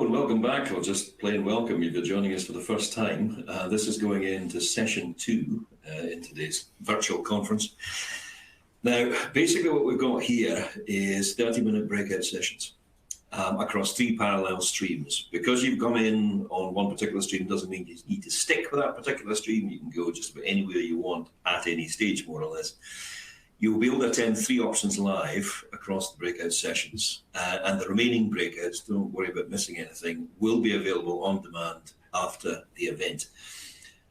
Hello and welcome back, or just plain welcome if you're joining us for the first time. This is going into session 2 in today's virtual conference. Now, basically what we've got here is 30-minute breakout sessions across 3 parallel streams. Because you've come in on one particular stream doesn't mean you need to stick with that particular stream. You can go just about anywhere you want at any stage, more or less. You'll be able to attend 3 options live across the breakout sessions, and the remaining breakouts, don't worry about missing anything, will be available on demand after the event.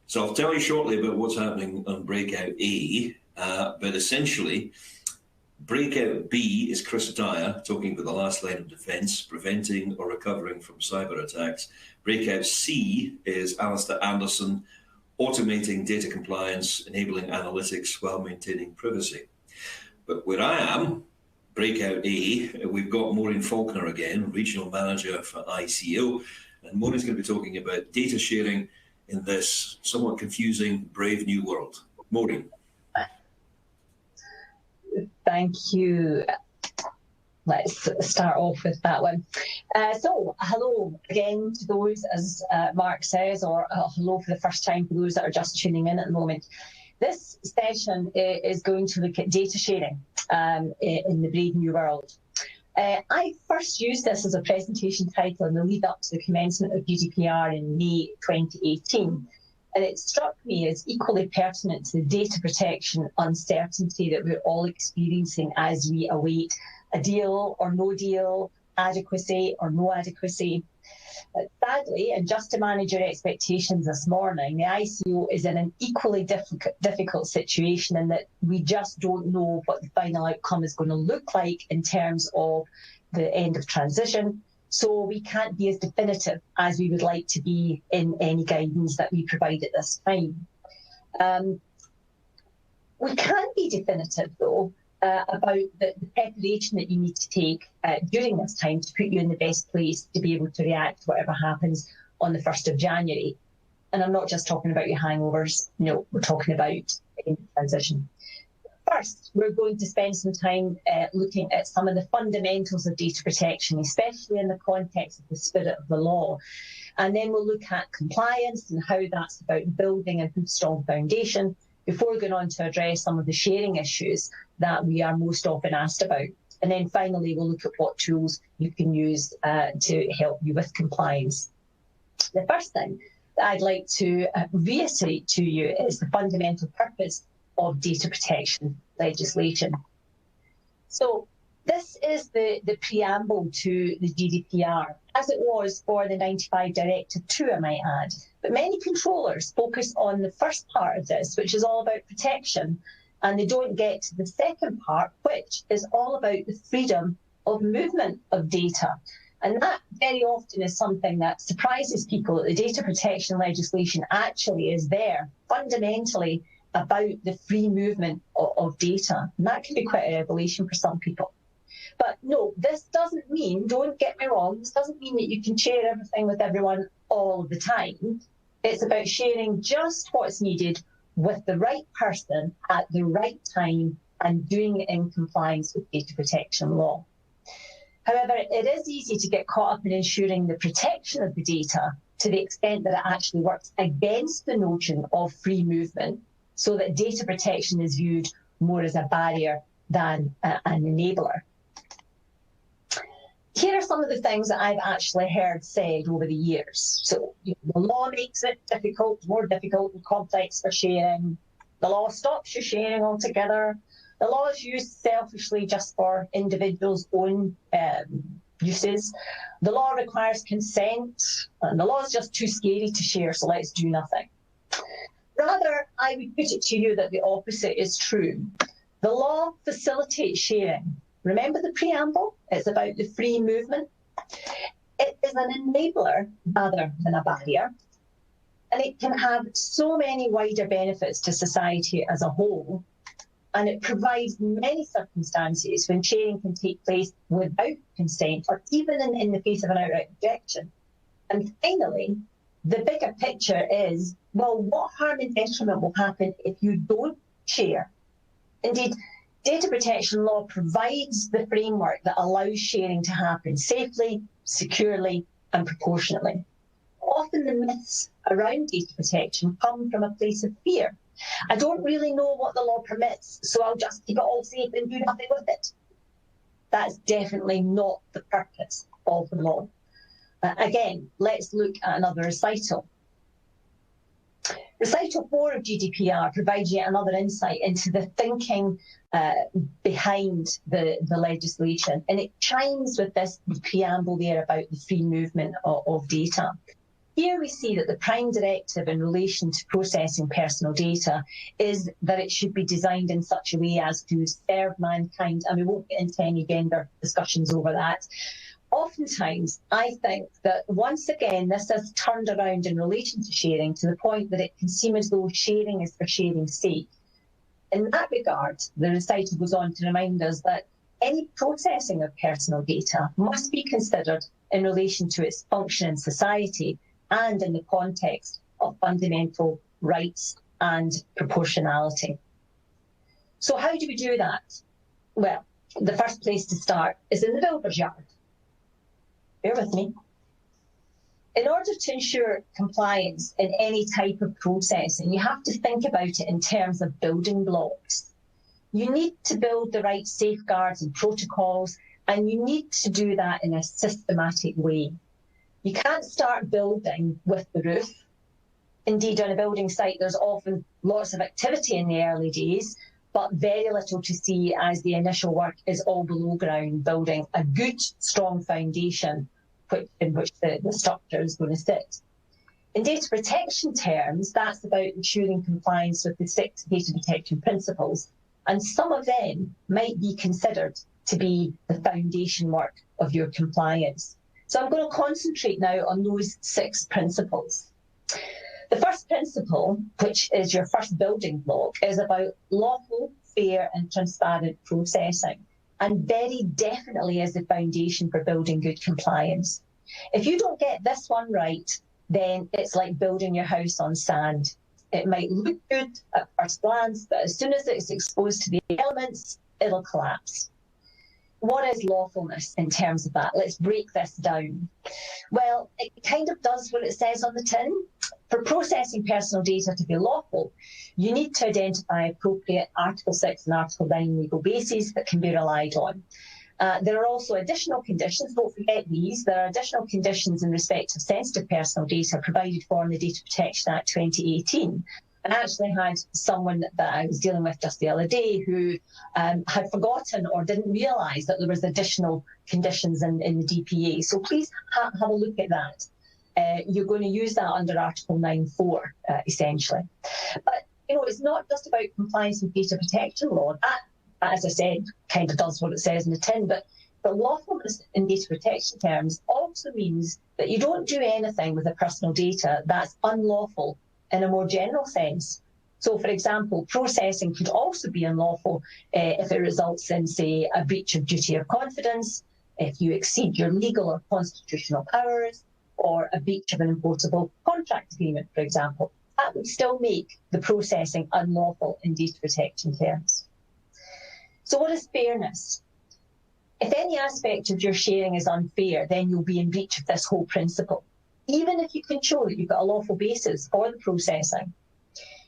So I'll tell you shortly about what's happening on breakout A, but essentially, breakout B is Chris Dyer talking about the last line of defense, preventing or recovering from cyber attacks. Breakout C is Alistair Anderson, automating data compliance, enabling analytics while maintaining privacy. But where I am, breakout A, we've got Maureen Faulkner again, Regional Manager for ICO. And Maureen's going to be talking about data sharing in this somewhat confusing, brave new world. Maureen. Thank you. Let's start off with that one. So, hello again to those, as Mark says, or hello for the first time for those that are just tuning in at the moment. This session is going to look at data sharing in the brave new world. I first used this as a presentation title in the lead up to the commencement of GDPR in May 2018. And it struck me as equally pertinent to the data protection uncertainty that we're all experiencing as we await a deal or no deal, adequacy or no adequacy. Sadly, and just to manage your expectations this morning, the ICO is in an equally difficult situation in that we just don't know what the final outcome is going to look like in terms of the end of transition. So we can't be as definitive as we would like to be in any guidance that we provide at this time. We can be definitive, though, about the preparation that you need to take during this time to put you in the best place to be able to react to whatever happens on the 1st of January. And I'm not just talking about your hangovers. No, we're talking about transition. First, we're going to spend some time looking at some of the fundamentals of data protection, especially in the context of the spirit of the law. And then we'll look at compliance and how that's about building a good, strong foundation before going on to address some of the sharing issues that we are most often asked about. And then finally, we'll look at what tools you can use to help you with compliance. The first thing that I'd like to reiterate to you is the fundamental purpose of data protection legislation. So this is the preamble to the GDPR, as it was for the 95 Directive 2, I might add. But many controllers focus on the first part of this, which is all about protection, and they don't get to the second part, which is all about the freedom of movement of data. And that very often is something that surprises people, that the data protection legislation actually is there fundamentally about the free movement of data. And that can be quite a revelation for some people. But no, this doesn't mean, don't get me wrong, this doesn't mean that you can share everything with everyone all the time. It's about sharing just what's needed with the right person at the right time and doing it in compliance with data protection law. However, it is easy to get caught up in ensuring the protection of the data to the extent that it actually works against the notion of free movement, so that data protection is viewed more as a barrier than an enabler. Here are some of the things that I've actually heard said over the years. So the law makes it difficult, more difficult and complex for sharing. The law stops you sharing altogether. The law is used selfishly just for individuals' own uses. The law requires consent, and the law is just too scary to share, so let's do nothing. Rather, I would put it to you that the opposite is true. The law facilitates sharing. Remember the preamble? It's about the free movement. It is an enabler rather than a barrier. And it can have so many wider benefits to society as a whole. And it provides many circumstances when sharing can take place without consent or even in the face of an outright objection. And finally, the bigger picture is, well, what harm and detriment will happen if you don't share? Indeed, data protection law provides the framework that allows sharing to happen safely, securely, and proportionately. Often the myths around data protection come from a place of fear. I don't really know what the law permits, so I'll just keep it all safe and do nothing with it. That's definitely not the purpose of the law. Again, let's look at another recital. Recital 4 of GDPR provides yet another insight into the thinking behind the legislation, and it chimes with this preamble there about the free movement of data. Here we see that the prime directive in relation to processing personal data is that it should be designed in such a way as to serve mankind, and we won't get into any gender discussions over that. Oftentimes, I think that once again, this has turned around in relation to sharing to the point that it can seem as though sharing is for sharing's sake. In that regard, the recital goes on to remind us that any processing of personal data must be considered in relation to its function in society and in the context of fundamental rights and proportionality. So how do we do that? Well, the first place to start is in the builder's yard. Bear with me. In order to ensure compliance in any type of processing, you have to think about it in terms of building blocks. You need to build the right safeguards and protocols, and you need to do that in a systematic way. You can't start building with the roof. Indeed, on a building site, there's often lots of activity in the early days, but very little to see as the initial work is all below ground, building a good, strong foundation in which the structure is going to sit. In data protection terms, that's about ensuring compliance with the 6 data protection principles, and some of them might be considered to be the foundation work of your compliance. So I'm going to concentrate now on those 6 principles. The first principle, which is your first building block, is about lawful, fair and transparent processing, and very definitely is the foundation for building good compliance. If you don't get this one right, then it's like building your house on sand. It might look good at first glance, but as soon as it's exposed to the elements, it'll collapse. What is lawfulness in terms of that? Let's break this down. Well, it kind of does what it says on the tin. For processing personal data to be lawful, you need to identify appropriate Article 6 and Article 9 legal bases that can be relied on. There are also additional conditions, don't forget these. There are additional conditions in respect of sensitive personal data provided for in the Data Protection Act 2018. And I actually had someone that I was dealing with just the other day who had forgotten or didn't realise that there was additional conditions in the DPA. So please have a look at that. You're going to use that under Article 9.4, essentially. But, you know, it's not just about compliance with data protection law. That, as I said, kind of does what it says in the tin. But lawfulness in data protection terms also means that you don't do anything with the personal data that's unlawful in a more general sense. So, for example, processing could also be unlawful if it results in, say, a breach of duty of confidence, if you exceed your legal or constitutional powers, or a breach of an enforceable contract agreement, for example. That would still make the processing unlawful in data protection terms. So what is fairness? If any aspect of your sharing is unfair, then you'll be in breach of this whole principle, even if you can show that you've got a lawful basis for the processing.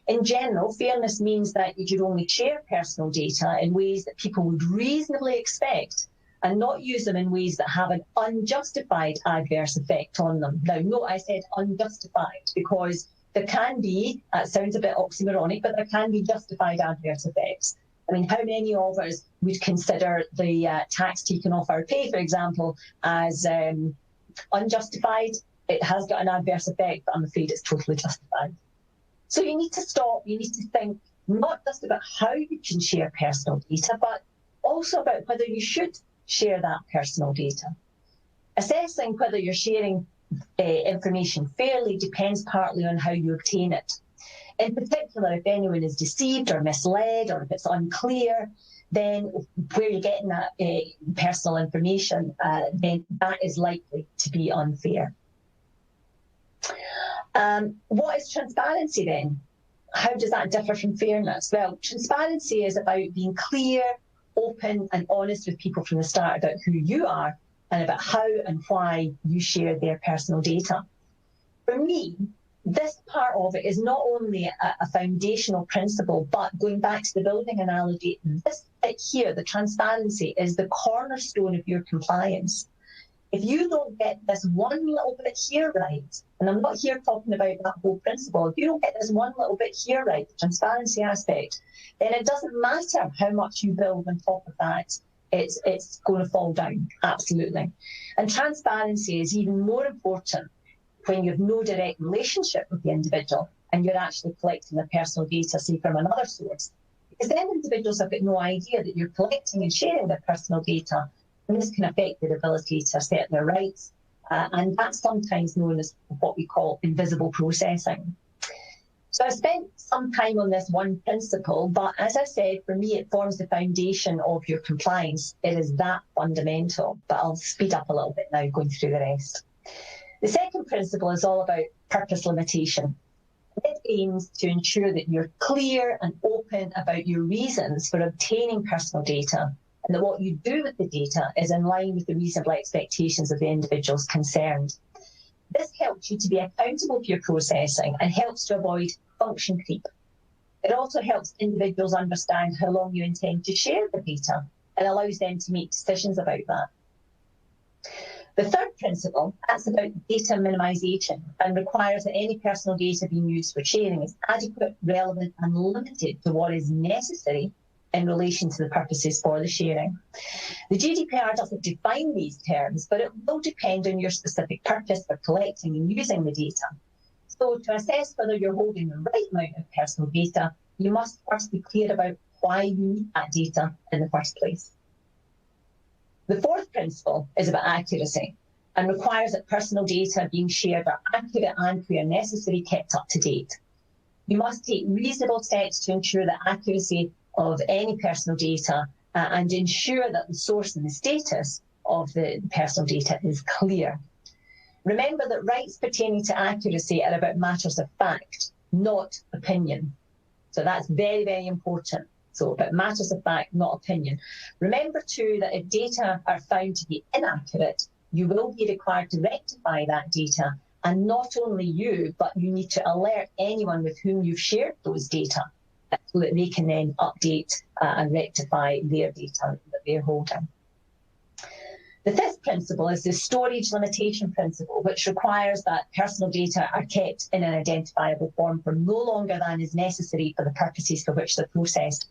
In general, fairness means that you should only share personal data in ways that people would reasonably expect and not use them in ways that have an unjustified adverse effect on them. Now, note I said unjustified because there can be, that sounds a bit oxymoronic, but there can be justified adverse effects. I mean, how many of us would consider the tax taken off our pay, for example, as unjustified? It has got an adverse effect, but I'm afraid it's totally justified. So you need to stop, you need to think not just about how you can share personal data, but also about whether you should share that personal data. Assessing whether you're sharing information fairly depends partly on how you obtain it. In particular, if anyone is deceived or misled, or if it's unclear, then where you're getting that personal information, then that is likely to be unfair. What is transparency then? How does that differ from fairness? Well, transparency is about being clear, open and honest with people from the start about who you are and about how and why you share their personal data. For me, this part of it is not only a foundational principle, but going back to the building analogy, this bit here, the transparency, is the cornerstone of your compliance. If you don't get this one little bit here right, and I'm not here talking about that whole principle, if you don't get this one little bit here right, the transparency aspect, then it doesn't matter how much you build on top of that, it's going to fall down, absolutely. And transparency is even more important when you have no direct relationship with the individual and you're actually collecting their personal data, say, from another source. Because then individuals have got no idea that you're collecting and sharing their personal data, and this can affect their ability to assert their rights, and that's sometimes known as what we call invisible processing. So I spent some time on this one principle, but as I said, for me, it forms the foundation of your compliance. It is that fundamental, but I'll speed up a little bit now going through the rest. The second principle is all about purpose limitation. It aims to ensure that you're clear and open about your reasons for obtaining personal data, and that what you do with the data is in line with the reasonable expectations of the individuals concerned. This helps you to be accountable for your processing and helps to avoid function creep. It also helps individuals understand how long you intend to share the data and allows them to make decisions about that. The third principle, that's about data minimization, and requires that any personal data being used for sharing is adequate, relevant, and limited to what is necessary in relation to the purposes for the sharing. The GDPR doesn't define these terms, but it will depend on your specific purpose for collecting and using the data. So to assess whether you're holding the right amount of personal data, you must first be clear about why you need that data in the first place. The fourth principle is about accuracy and requires that personal data being shared are accurate and, where necessary, kept up to date. You must take reasonable steps to ensure the accuracy of any personal data and ensure that the source and the status of the personal data is clear. Remember that rights pertaining to accuracy are about matters of fact, not opinion. So that's very, very important. So about matters of fact, not opinion. Remember too that if data are found to be inaccurate, you will be required to rectify that data, and not only you, but you need to alert anyone with whom you've shared those data so that they can then update and rectify their data that they're holding. The fifth principle is the storage limitation principle, which requires that personal data are kept in an identifiable form for no longer than is necessary for the purposes for which they're processed.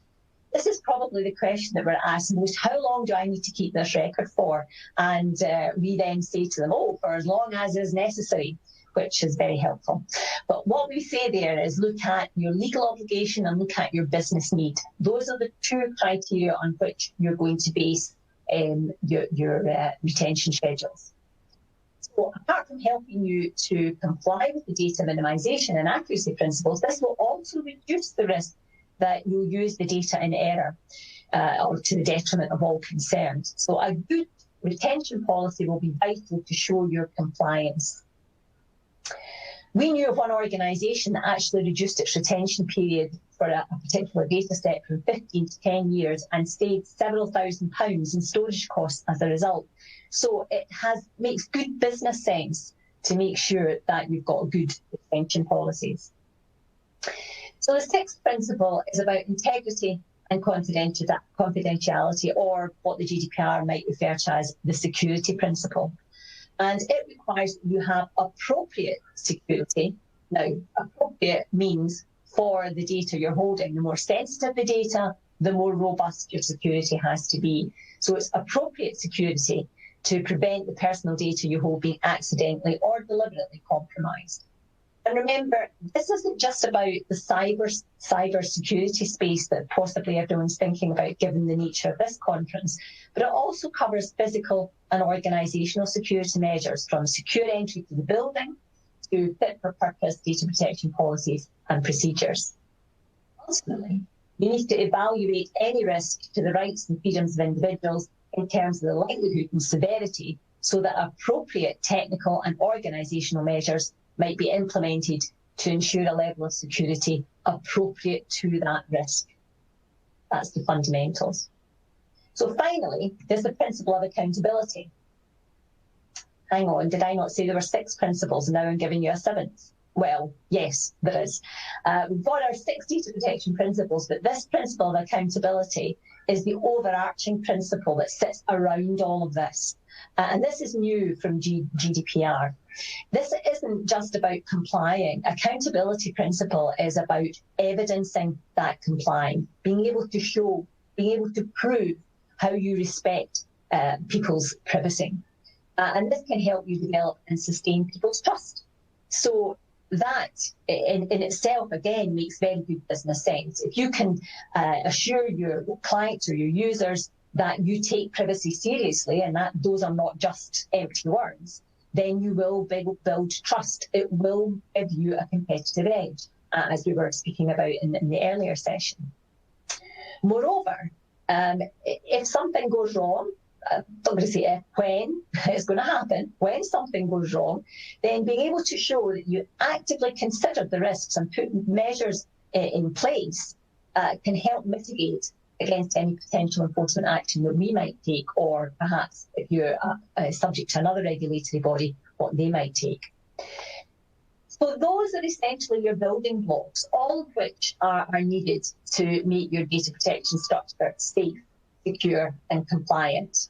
This is probably the question that we're asked most: how long do I need to keep this record for? And we then say to them, oh, for as long as is necessary, which is very helpful. But what we say there is look at your legal obligation and look at your business need. Those are the two criteria on which you're going to base your retention schedules. So apart from helping you to comply with the data minimization and accuracy principles, this will also reduce the risk that you'll use the data in error or to the detriment of all concerned. So a good retention policy will be vital to show your compliance. We knew of one organisation that actually reduced its retention period for a particular data set from 15 to 10 years and saved several £1,000s in storage costs as a result. So it makes good business sense to make sure that you've got good retention policies. So the sixth principle is about integrity and confidentiality, or what the GDPR might refer to as the security principle. And it requires that you have appropriate security. Now, appropriate means for the data you're holding. The more sensitive the data, the more robust your security has to be. So it's appropriate security to prevent the personal data you hold being accidentally or deliberately compromised. And remember, this isn't just about the cyber security space that possibly everyone's thinking about given the nature of this conference, but it also covers physical and organisational security measures, from secure entry to the building to fit-for-purpose data protection policies and procedures. Ultimately, you need to evaluate any risk to the rights and freedoms of individuals in terms of the likelihood and severity, so that appropriate technical and organisational measures might be implemented to ensure a level of security appropriate to that risk. That's the fundamentals. So finally, there's the principle of accountability. hang on, did I not say there were 6 principles and now I'm giving you a 7th? Well, yes, there is. We've got our 6 data protection principles, but this principle of accountability is the overarching principle that sits around all of this. And this is new from GDPR. This isn't just about complying. Accountability principle is about evidencing that complying, being able to show, being able to prove how you respect people's privacy. And this can help you develop and sustain people's trust. So that in itself, again, makes very good business sense. If you can assure your clients or your users that you take privacy seriously and that those are not just empty words, then you will build trust. It will give you a competitive edge, as we were speaking about in the earlier session. Moreover, if something goes wrong, I'm not going to say if, when, it's going to happen, when something goes wrong, then being able to show that you actively considered the risks and put measures in place can help mitigate against any potential enforcement action that we might take, or perhaps if you're subject to another regulatory body, what they might take. So those are essentially your building blocks, all of which are needed to make your data protection structure safe, secure and compliant.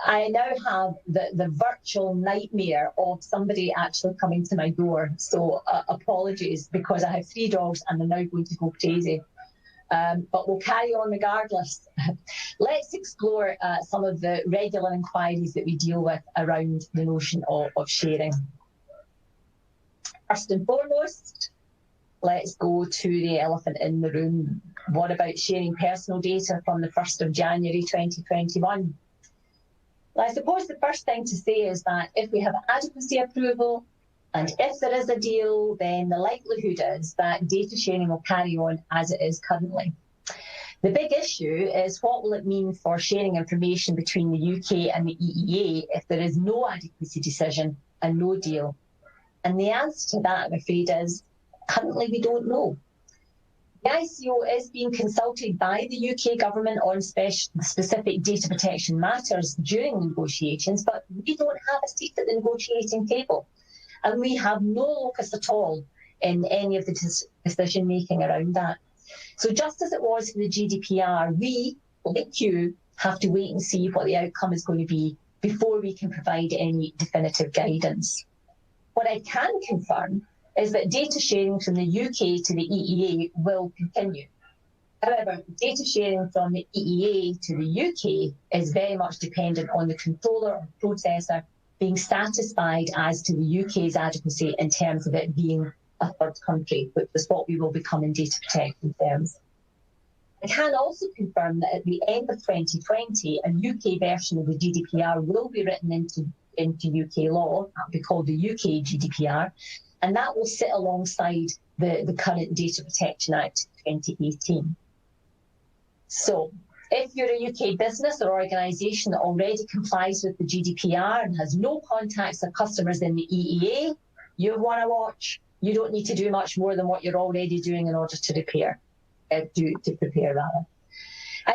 I now have the virtual nightmare of somebody actually coming to my door. So apologies, because I have 3 dogs and they're now going to go crazy. But we'll carry on regardless. Let's explore some of the regular inquiries that we deal with around the notion of sharing. First and foremost, let's go to the elephant in the room. What about sharing personal data from the 1st of January 2021? Well, I suppose the first thing to say is that if we have adequacy approval and if there is a deal, then the likelihood is that data sharing will carry on as it is currently. The big issue is what will it mean for sharing information between the UK and the EEA if there is no adequacy decision and no deal? And the answer to that, I'm afraid, is currently we don't know. The ICO is being consulted by the UK government on specific data protection matters during negotiations, but we don't have a seat at the negotiating table. And we have no locus at all in any of the decision-making around that. So just as it was for the GDPR, we, like you, have to wait and see what the outcome is going to be before we can provide any definitive guidance. What I can confirm is that data sharing from the UK to the EEA will continue. However, data sharing from the EEA to the UK is very much dependent on the controller or processor being satisfied as to the UK's adequacy in terms of it being a third country, which is what we will become in data protection terms. I can also confirm that at the end of 2020, a UK version of the GDPR will be written into UK law. That will be called the UK GDPR, and that will sit alongside the current Data Protection Act 2018. So if you're a UK business or organisation that already complies with the GDPR and has no contacts or customers in the EEA, you want to watch. You don't need to do much more than what you're already doing in order to prepare. As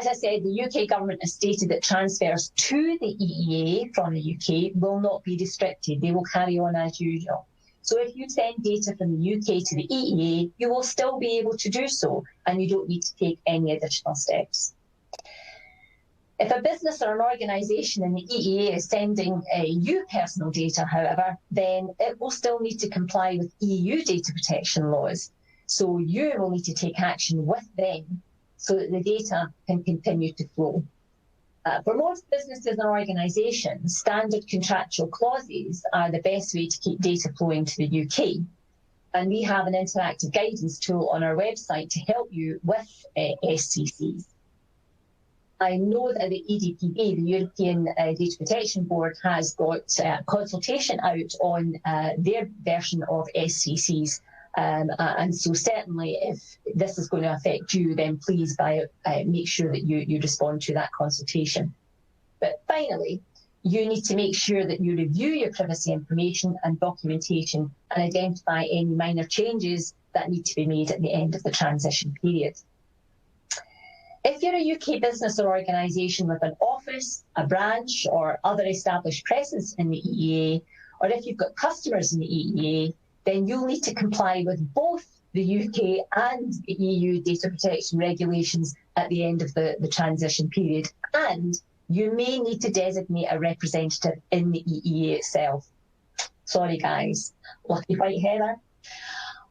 I said, the UK government has stated that transfers to the EEA from the UK will not be restricted. They will carry on as usual. So if you send data from the UK to the EEA, you will still be able to do so, and you don't need to take any additional steps. If a business or an organisation in the EEA is sending EU personal data, however, then it will still need to comply with EU data protection laws. So you will need to take action with them so that the data can continue to flow. For most businesses and organisations, standard contractual clauses are the best way to keep data flowing to the UK. And we have an interactive guidance tool on our website to help you with SCCs. I know that the EDPB, the European Data Protection Board, has got consultation out on their version of SCCs. And so certainly if this is going to affect you, then please make sure that you respond to that consultation. But finally, you need to make sure that you review your privacy information and documentation and identify any minor changes that need to be made at the end of the transition period. If you're a UK business or organisation with an office, a branch or other established presence in the EEA, or if you've got customers in the EEA, then you'll need to comply with both the UK and the EU data protection regulations at the end of the transition period. And you may need to designate a representative in the EEA itself. Sorry, guys. Lucky white heather.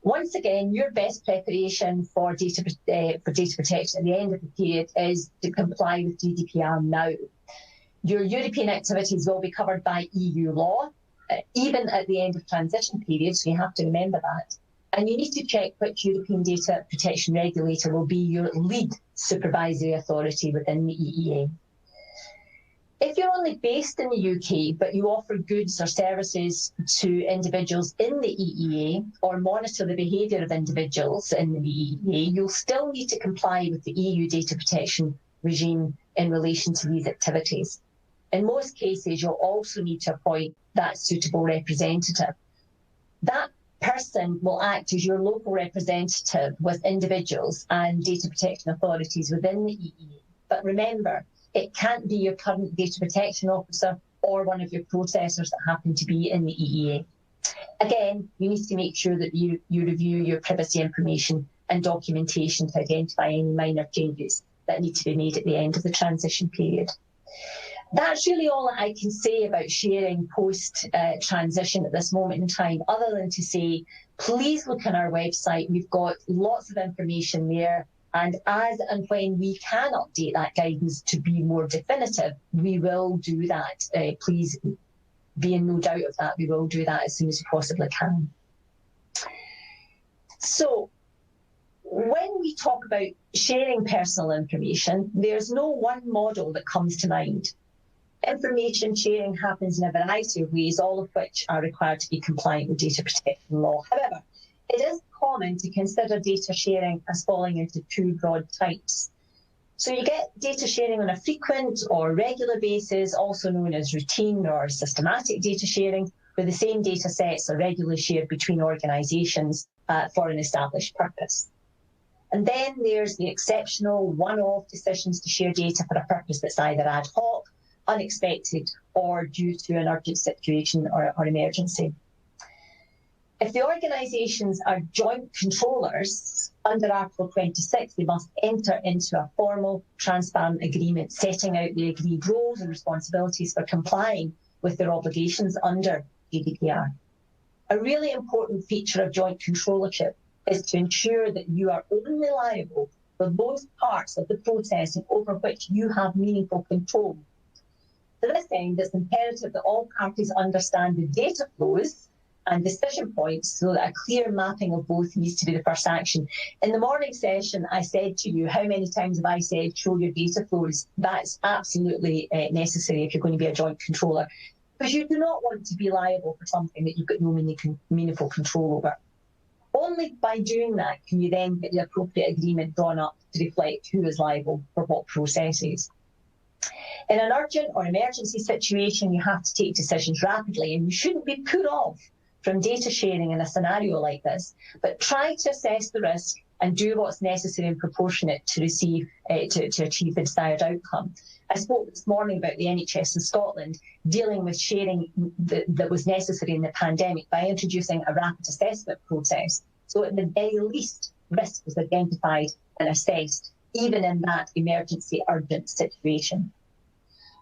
Once again, your best preparation for data protection at the end of the period is to comply with GDPR now. Your European activities will be covered by EU law, even at the end of transition period, so you have to remember that. And you need to check which European data protection regulator will be your lead supervisory authority within the EEA. If you're only based in the UK, but you offer goods or services to individuals in the EEA or monitor the behaviour of individuals in the EEA, you'll still need to comply with the EU data protection regime in relation to these activities. In most cases, you'll also need to appoint that suitable representative. That person will act as your local representative with individuals and data protection authorities within the EEA. But remember, it can't be your current data protection officer or one of your processors that happen to be in the EEA. Again, you need to make sure that you review your privacy information and documentation to identify any minor changes that need to be made at the end of the transition period. That's really all that I can say about sharing post-transition at this moment in time, other than to say, please look on our website. We've got lots of information there. And as and when we can update that guidance to be more definitive, we will do that. Please be in no doubt of that. We will do that as soon as we possibly can. So when we talk about sharing personal information, there's no one model that comes to mind. Information sharing happens in a variety of ways, all of which are required to be compliant with data protection law. However, it is common to consider data sharing as falling into two broad types. So you get data sharing on a frequent or regular basis, also known as routine or systematic data sharing, where the same data sets are regularly shared between organisations for an established purpose. And then there's the exceptional one-off decisions to share data for a purpose that's either ad hoc, unexpected, or due to an urgent situation or emergency. If the organisations are joint controllers, under Article 26, they must enter into a formal, transparent agreement setting out the agreed roles and responsibilities for complying with their obligations under GDPR. A really important feature of joint controllership is to ensure that you are only liable for those parts of the processing over which you have meaningful control. To this end, it's imperative that all parties understand the data flows and decision points so that a clear mapping of both needs to be the first action. In the morning session, I said to you, how many times have I said, show your data flows? That's absolutely necessary if you're going to be a joint controller, because you do not want to be liable for something that you've got no meaningful control over. Only by doing that can you then get the appropriate agreement drawn up to reflect who is liable for what processes. In an urgent or emergency situation, you have to take decisions rapidly, and you shouldn't be put off from data sharing in a scenario like this, but try to assess the risk and do what's necessary and proportionate to achieve the desired outcome. I spoke this morning about the NHS in Scotland dealing with sharing that was necessary in the pandemic by introducing a rapid assessment process. So at the very least, risk was identified and assessed, even in that emergency urgent situation.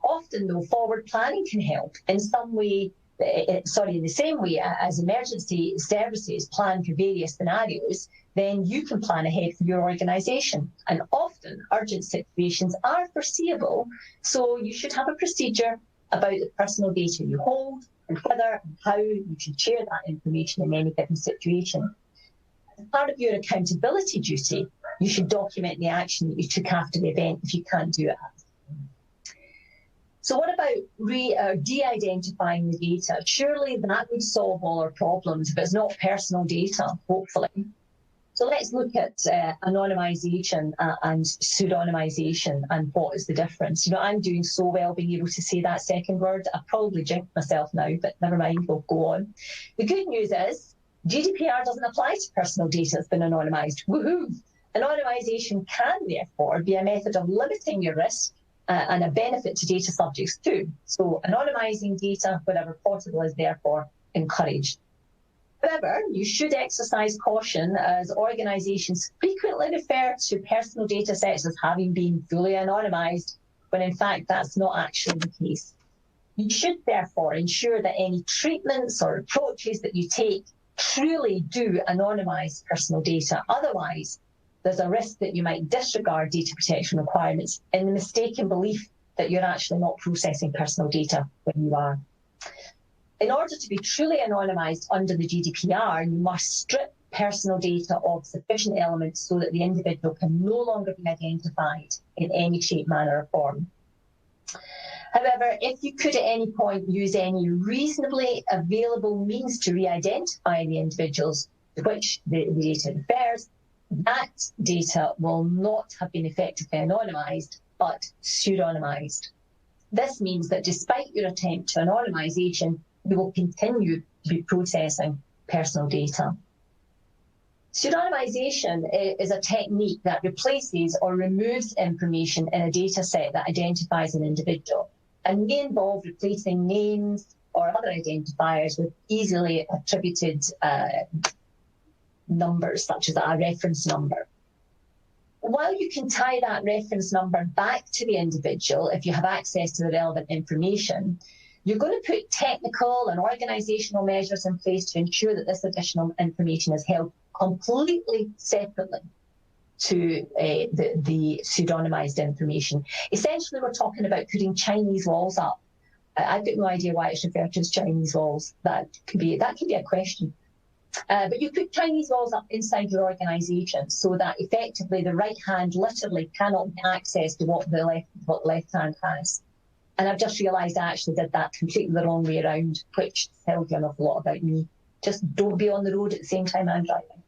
Often, though, forward planning can help in some way. In the same way as emergency services plan for various scenarios, then you can plan ahead for your organisation. And often urgent situations are foreseeable, so you should have a procedure about the personal data you hold and whether and how you should share that information in any given situation. As part of your accountability duty, you should document the action that you took after the event if you can't do it. So what about de-identifying the data? Surely that would solve all our problems if it's not personal data, hopefully. So let's look at anonymisation and pseudonymization and what is the difference. You know, I'm doing so well being able to say that second word. I've probably jinxed myself now, but never mind, we'll go on. The good news is GDPR doesn't apply to personal data that's been anonymised. Woohoo! Anonymisation can, therefore, be a method of limiting your risk and a benefit to data subjects too. So anonymising data, wherever possible, is therefore encouraged. However, you should exercise caution as organisations frequently refer to personal data sets as having been fully anonymised, when in fact that's not actually the case. You should therefore ensure that any treatments or approaches that you take truly do anonymise personal data. Otherwise, there's a risk that you might disregard data protection requirements in the mistaken belief that you're actually not processing personal data when you are. In order to be truly anonymised under the GDPR, you must strip personal data of sufficient elements so that the individual can no longer be identified in any shape, manner, or form. However, if you could at any point use any reasonably available means to re-identify the individuals to which the data refers, that data will not have been effectively anonymised, but pseudonymised. This means that despite your attempt to anonymisation, you will continue to be processing personal data. Pseudonymisation is a technique that replaces or removes information in a data set that identifies an individual, and may involve replacing names or other identifiers with easily attributed numbers, such as a reference number. While you can tie that reference number back to the individual if you have access to the relevant information, you're going to put technical and organisational measures in place to ensure that this additional information is held completely separately to the pseudonymised information. Essentially, we're talking about putting Chinese walls up. I've got no idea why it's referred to as Chinese walls. That could be a question. But you put Chinese walls up inside your organisation so that effectively the right hand literally cannot get access to what the left hand has. And I've just realised I actually did that completely the wrong way around, which tells you an awful lot about me. Just don't be on the road at the same time I'm driving.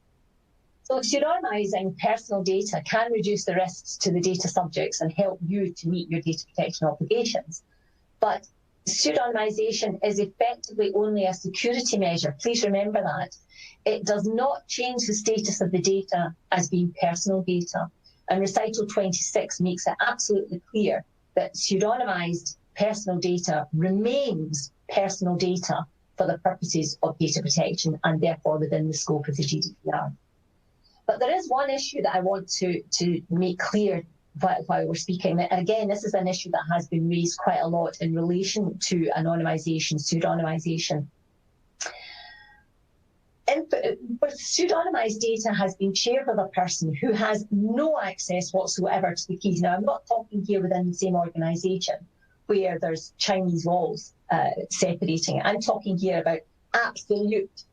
So pseudonymising personal data can reduce the risks to the data subjects and help you to meet your data protection obligations. But pseudonymisation is effectively only a security measure. Please remember that. It does not change the status of the data as being personal data. And Recital 26 makes it absolutely clear that pseudonymised personal data remains personal data for the purposes of data protection and therefore within the scope of the GDPR. But there is one issue that I want to make clear while we're speaking. And again, this is an issue that has been raised quite a lot in relation to anonymisation, pseudonymisation. Pseudonymised data has been shared with a person who has no access whatsoever to the keys. Now, I'm not talking here within the same organisation where there's Chinese walls separating it. I'm talking here about absolute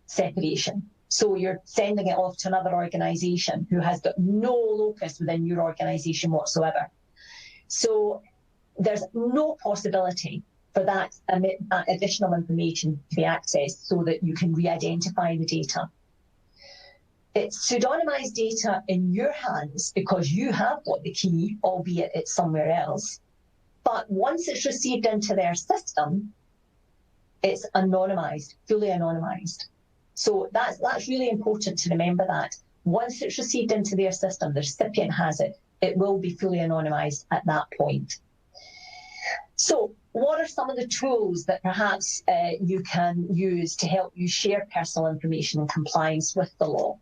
separation. So you're sending it off to another organisation who has got no locus within your organisation whatsoever. So there's no possibility for that additional information to be accessed so that you can re-identify the data. It's pseudonymised data in your hands because you have got the key, albeit it's somewhere else. But once it's received into their system, it's anonymised, fully anonymised. So that's really important to remember that. Once it's received into their system, the recipient has it, it will be fully anonymised at that point. So what are some of the tools that perhaps you can use to help you share personal information in compliance with the law?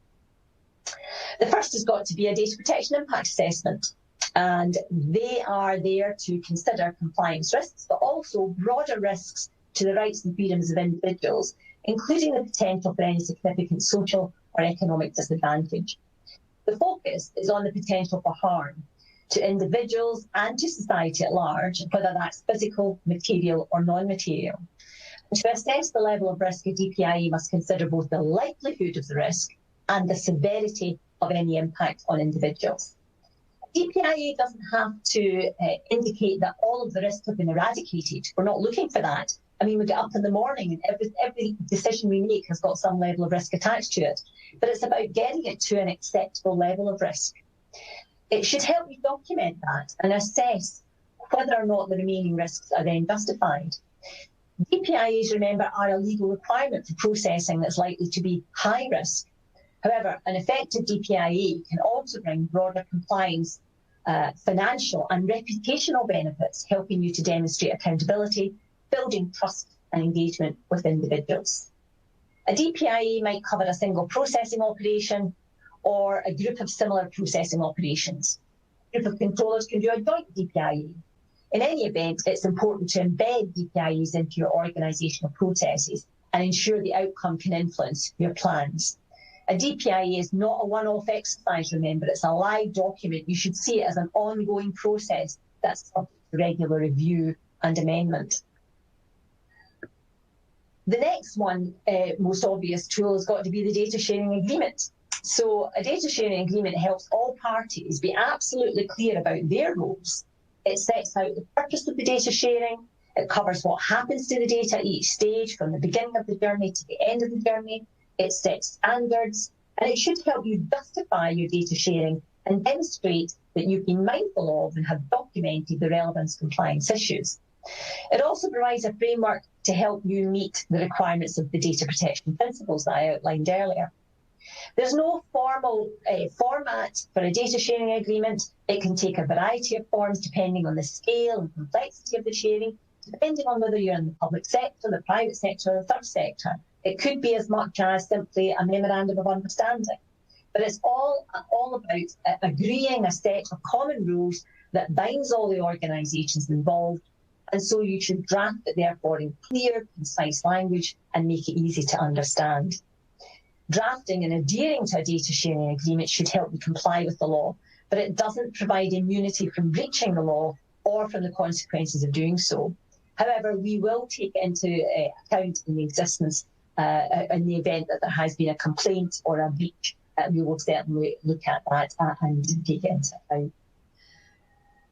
The first has got to be a data protection impact assessment. And they are there to consider compliance risks, but also broader risks to the rights and freedoms of individuals, including the potential for any significant social or economic disadvantage. The focus is on the potential for harm to individuals and to society at large, whether that's physical, material or non-material. And to assess the level of risk, a DPIA must consider both the likelihood of the risk and the severity of any impact on individuals. DPIA doesn't have to indicate that all of the risks have been eradicated. We're not looking for that. I mean, we get up in the morning and every decision we make has got some level of risk attached to it. But it's about getting it to an acceptable level of risk. It should help you document that and assess whether or not the remaining risks are then justified. DPIAs, remember, are a legal requirement for processing that's likely to be high risk. However, an effective DPIA can also bring broader compliance, financial and reputational benefits, helping you to demonstrate accountability, building trust and engagement with individuals. A DPIA might cover a single processing operation or a group of similar processing operations. A group of controllers can do a joint DPIA. In any event, it's important to embed DPIAs into your organisational processes and ensure the outcome can influence your plans. A DPIA is not a one-off exercise, remember, it's a live document. You should see it as an ongoing process that's subject to regular review and amendment. The next one, most obvious tool, has got to be the data sharing agreement. So a data sharing agreement helps all parties be absolutely clear about their roles. It sets out the purpose of the data sharing. It covers what happens to the data at each stage, from the beginning of the journey to the end of the journey. It sets standards, and it should help you justify your data sharing and demonstrate that you've been mindful of and have documented the relevance compliance issues. It also provides a framework to help you meet the requirements of the data protection principles that I outlined earlier. There's no formal format for a data sharing agreement. It can take a variety of forms depending on the scale and complexity of the sharing, depending on whether you're in the public sector, the private sector, or the third sector. It could be as much as simply a memorandum of understanding. But it's all about agreeing a set of common rules that binds all the organisations involved. And so you should draft it, therefore, in clear, concise language and make it easy to understand. Drafting and adhering to a data sharing agreement should help you comply with the law, but it doesn't provide immunity from breaching the law or from the consequences of doing so. However, we will take into account in the existence, in the event that there has been a complaint or a breach, we will certainly look at that and take it into account.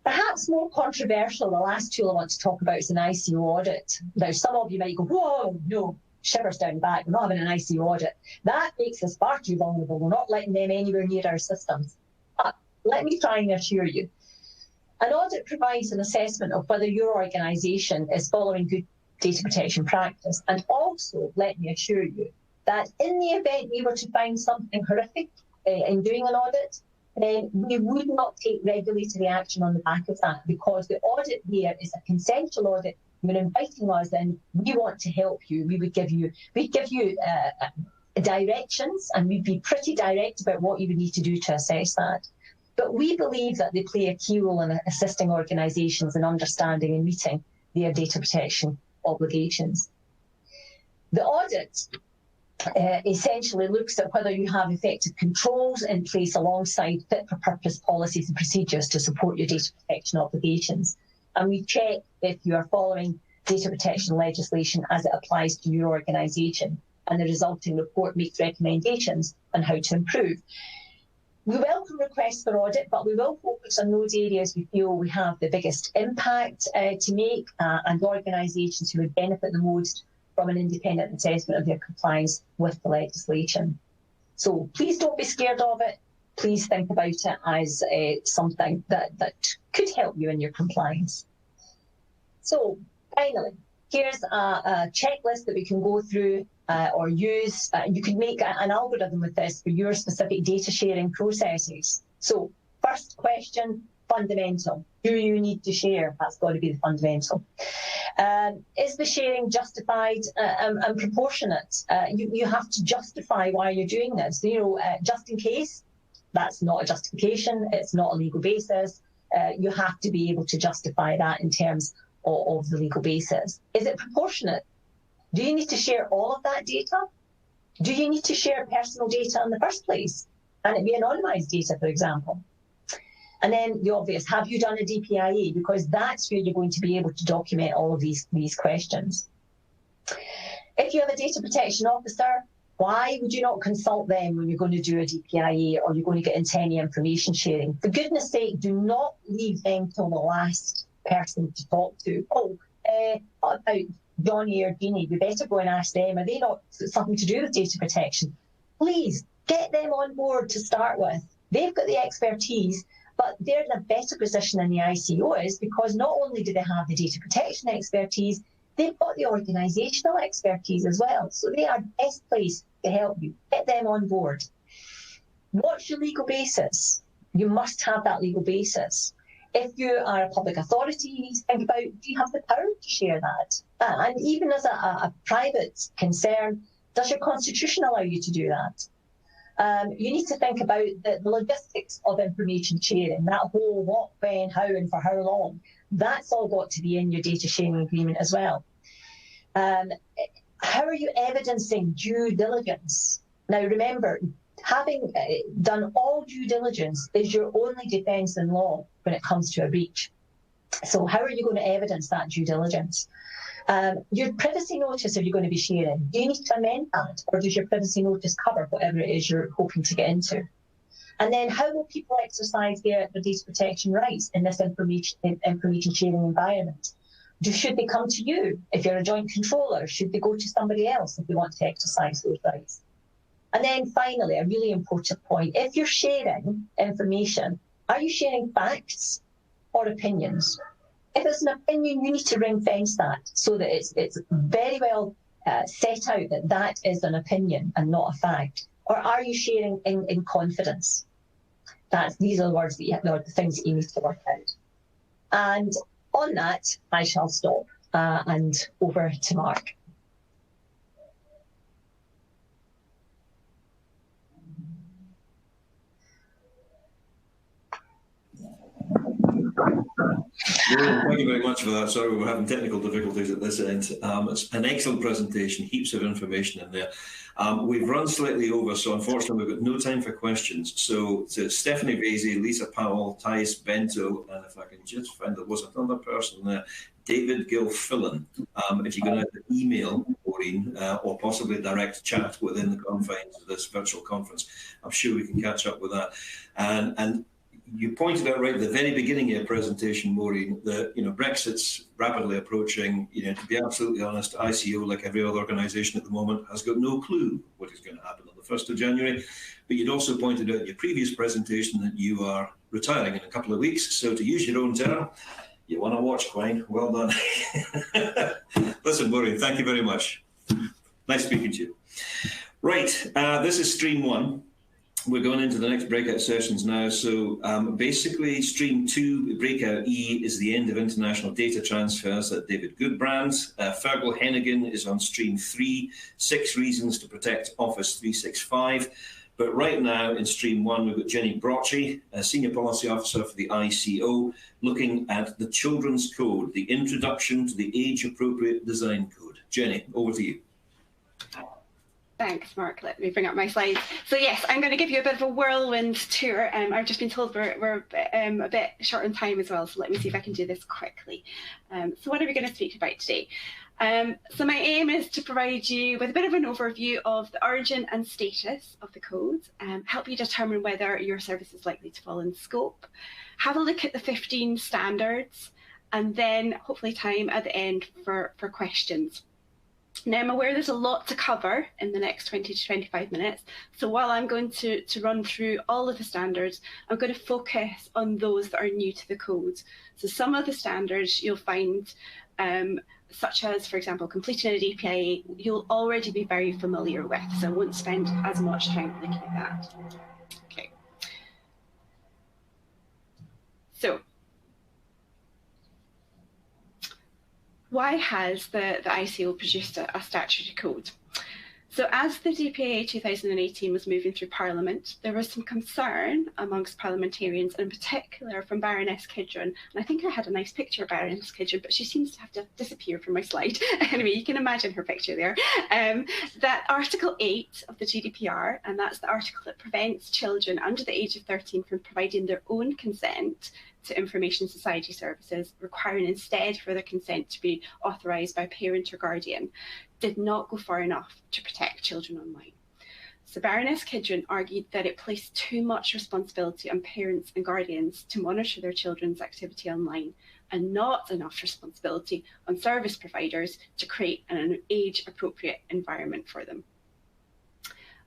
Perhaps more controversial, the last tool I want to talk about is an ICO audit. Now, some of you might go, whoa, no, shivers down the back, we're not having an ICO audit. That makes us far too vulnerable. We're not letting them anywhere near our systems. But let me try and assure you. An audit provides an assessment of whether your organisation is following good data protection practice. And also, let me assure you, that in the event we were to find something horrific in doing an audit, then we would not take regulatory action on the back of that, because the audit here is a consensual audit. You're inviting us in. We want to help you. We'd give you directions, and we'd be pretty direct about what you would need to do to assess that. But we believe that they play a key role in assisting organisations in understanding and meeting their data protection obligations. The audit essentially looks at whether you have effective controls in place alongside fit-for-purpose policies and procedures to support your data protection obligations. And we check if you are following data protection legislation as it applies to your organisation, and the resulting report makes recommendations on how to improve. We welcome requests for audit, but we will focus on those areas we feel we have the biggest impact to make, and organisations who would benefit the most from an independent assessment of their compliance with the legislation. So please don't be scared of it. Please think about it as something that could help you in your compliance. So finally, here's a checklist that we can go through or use. You could make an algorithm with this for your specific data sharing processes. So first question, fundamental. Do you need to share? That's got to be the fundamental. Is the sharing justified and proportionate? You have to justify why you're doing this. Just in case, that's not a justification. It's not a legal basis. You have to be able to justify that in terms of the legal basis. Is it proportionate? Do you need to share all of that data? Do you need to share personal data in the first place? And it be anonymised data, for example? And then the obvious, have you done a DPIA? Because that's where you're going to be able to document all of these questions. If you have a data protection officer, why would you not consult them when you're going to do a DPIA or you're going to get into any information sharing? For goodness sake, do not leave them till the last person to talk to. What about Johnny or Jeannie? We better go and ask them. Are they not something to do with data protection? Please get them on board to start with. They've got the expertise, but they're in a better position than the ICO is, because not only do they have the data protection expertise, they've got the organisational expertise as well. So they are best placed to help you. Get them on board. What's your legal basis? You must have that legal basis. If you are a public authority, you need to think about, do you have the power to share that? And even as a private concern, does your constitution allow you to do that? You need to think about the logistics of information sharing, that whole what, when, how, and for how long. That's all got to be in your data sharing agreement as well. How are you evidencing due diligence? Now, remember, having done all due diligence is your only defence in law when it comes to a breach. So how are you going to evidence that due diligence? Your privacy notice, are you going to be sharing? Do you need to amend that, or does your privacy notice cover whatever it is you're hoping to get into? And then how will people exercise their data protection rights in this information sharing environment? Should they come to you if you're a joint controller? Should they go to somebody else if they want to exercise those rights? And then finally, a really important point, if you're sharing information, are you sharing facts or opinions? If it's an opinion, you need to ring fence that so that it's very well set out that that is an opinion and not a fact. Or are you sharing in confidence? These are the words the things that you need to work out. And on that, I shall stop and over to Mark. Thank you very much for that. Sorry, we're having technical difficulties at this end. It's an excellent presentation, heaps of information in there. We've run slightly over, so unfortunately we've got no time for questions. So to Stephanie Vasey, Lisa Powell, Thais Bento, and if I can just find there was another person there, David Gilfillan. If you're going to email Maureen or possibly direct chat within the confines of this virtual conference, I'm sure we can catch up with that. And you pointed out right at the very beginning of your presentation, Maureen, that Brexit's rapidly approaching. To be absolutely honest, ICO, like every other organisation at the moment, has got no clue what is going to happen on the 1st of January. But you'd also pointed out in your previous presentation that you are retiring in a couple of weeks. So to use your own term, you want to watch, Quine. Well done. Listen, Maureen, thank you very much. Nice speaking to you. Right, this is stream 1. We're going into the next breakout sessions now. So basically, stream 2, breakout E, is the end of international data transfers at David Goodbrand. Fergal Hennigan is on stream 3, 6 reasons to protect Office 365. But right now in stream 1, we've got Jenny Brocci, a Senior Policy Officer for the ICO, looking at the Children's Code, the introduction to the age-appropriate design code. Jenny, over to you. Thanks, Mark. Let me bring up my slides. So yes, I'm going to give you a bit of a whirlwind tour. I've just been told we're a bit short on time as well, so let me see if I can do this quickly. So what are we going to speak about today? So my aim is to provide you with a bit of an overview of the origin and status of the code, help you determine whether your service is likely to fall in scope, have a look at the 15 standards, and then hopefully time at the end for questions. Now, I'm aware there's a lot to cover in the next 20 to 25 minutes. So while I'm going to run through all of the standards, I'm going to focus on those that are new to the code. So some of the standards you'll find, such as, for example, completing a DPIA, you'll already be very familiar with. So I won't spend as much time looking at that. Okay. So why has the ICO produced a statutory code? So as the DPIA 2018 was moving through Parliament, there was some concern amongst parliamentarians, and in particular from Baroness Kidron. And I think I had a nice picture of Baroness Kidron, but she seems to have disappeared from my slide. Anyway, you can imagine her picture there. That Article 8 of the GDPR, and that's the article that prevents children under the age of 13 from providing their own consent to information society services, requiring instead for their consent to be authorised by a parent or guardian, did not go far enough to protect children online. So Baroness Kidron argued that it placed too much responsibility on parents and guardians to monitor their children's activity online, and not enough responsibility on service providers to create an age-appropriate environment for them.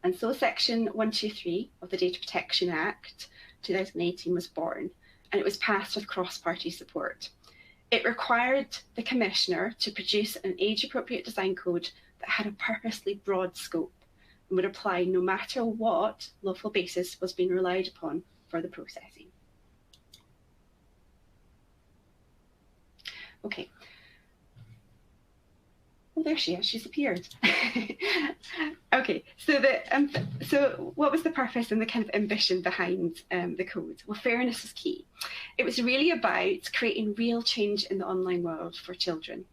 And so Section 123 of the Data Protection Act 2018 was born, and it was passed with cross-party support. It required the Commissioner to produce an age-appropriate design code that had a purposely broad scope, and would apply no matter what lawful basis was being relied upon for the processing. Okay. Oh, there she is. She's appeared. Okay, so what was the purpose and the kind of ambition behind the code? Well, fairness is key. It was really about creating real change in the online world for children.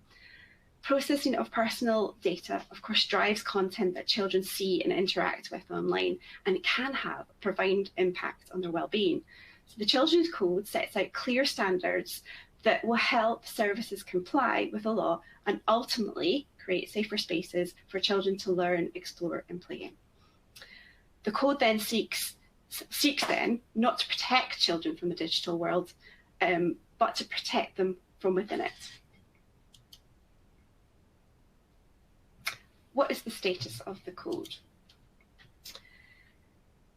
Processing of personal data, of course, drives content that children see and interact with online, and it can have a profound impact on their well-being. So the Children's Code sets out clear standards that will help services comply with the law and ultimately create safer spaces for children to learn, explore and play in. The code then seeks then not to protect children from the digital world, but to protect them from within it. What is the status of the code?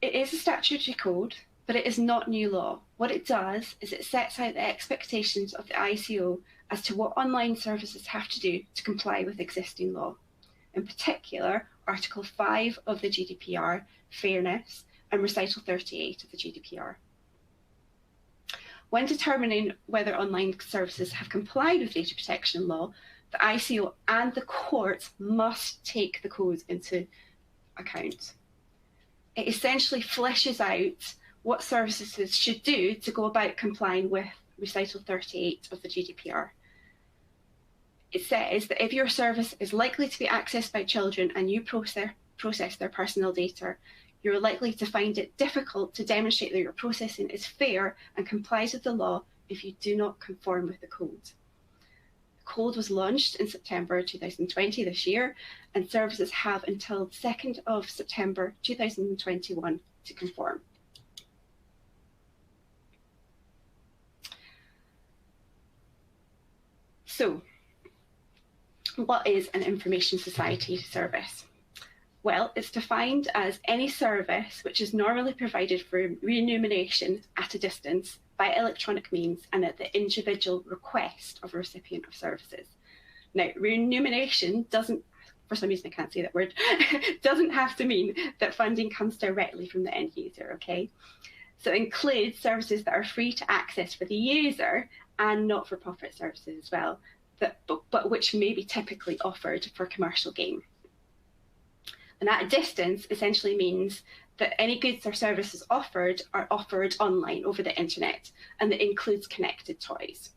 It is a statutory code, but it is not new law. What it does is it sets out the expectations of the ICO as to what online services have to do to comply with existing law. In particular, Article 5 of the GDPR, fairness, and Recital 38 of the GDPR. When determining whether online services have complied with data protection law, the ICO and the courts must take the code into account. It essentially fleshes out what services should do to go about complying with Recital 38 of the GDPR. It says that if your service is likely to be accessed by children and you process their personal data, you're likely to find it difficult to demonstrate that your processing is fair and complies with the law if you do not conform with the code. The code was launched in September 2020 this year, and services have until 2nd of September 2021 to conform. So, what is an information society service? Well, it's defined as any service which is normally provided for remuneration at a distance by electronic means and at the individual request of a recipient of services. Now, remuneration doesn't, for some reason I can't say that word, doesn't have to mean that funding comes directly from the end user, okay? So it includes services that are free to access for the user and not-for-profit services as well, but which may be typically offered for commercial gain. And at a distance essentially means that any goods or services offered are offered online over the internet, and that includes connected toys.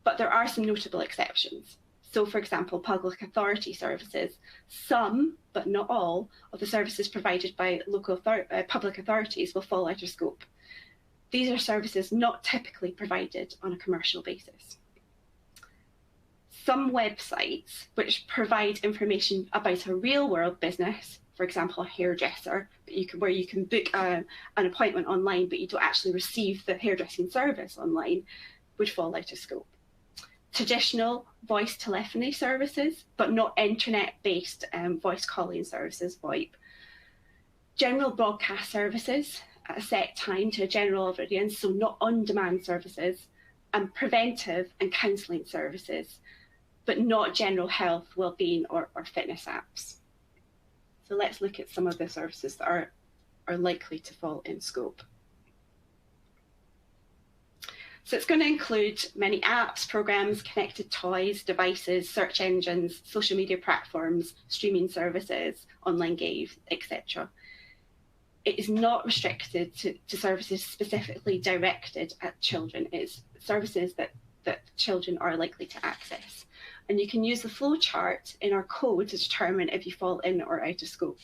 But there are some notable exceptions. So, for example, public authority services. Some, but not all, of the services provided by local public authorities will fall out of scope. These are services not typically provided on a commercial basis. Some websites which provide information about a real-world business, for example, a hairdresser, where you can book an appointment online, but you don't actually receive the hairdressing service online, would fall out of scope. Traditional voice telephony services, but not internet-based voice calling services, VoIP. General broadcast services at a set time to a general audience, so not on-demand services, and preventive and counselling services, but not general health, well-being or fitness apps. So let's look at some of the services that are likely to fall in scope. So it's going to include many apps, programs, connected toys, devices, search engines, social media platforms, streaming services, online games, etc. It is not restricted to services specifically directed at children. It's services that children are likely to access. And you can use the flow chart in our code to determine if you fall in or out of scope.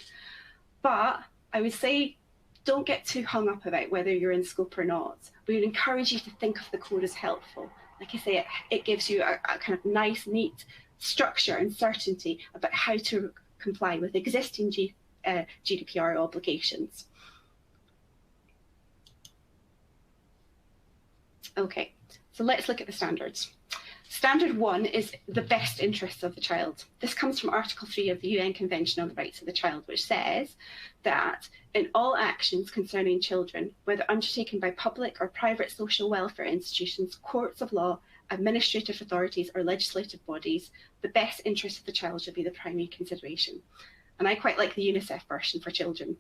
But I would say, don't get too hung up about whether you're in scope or not. We would encourage you to think of the code as helpful. Like I say, it gives you a kind of nice, neat structure and certainty about how to comply with existing GDPR obligations. Okay, so let's look at the standards. Standard 1 is the best interests of the child. This comes from Article 3 of the UN Convention on the Rights of the Child, which says that in all actions concerning children, whether undertaken by public or private social welfare institutions, courts of law, administrative authorities or legislative bodies, the best interest of the child should be the primary consideration. and I quite like the UNICEF version for children,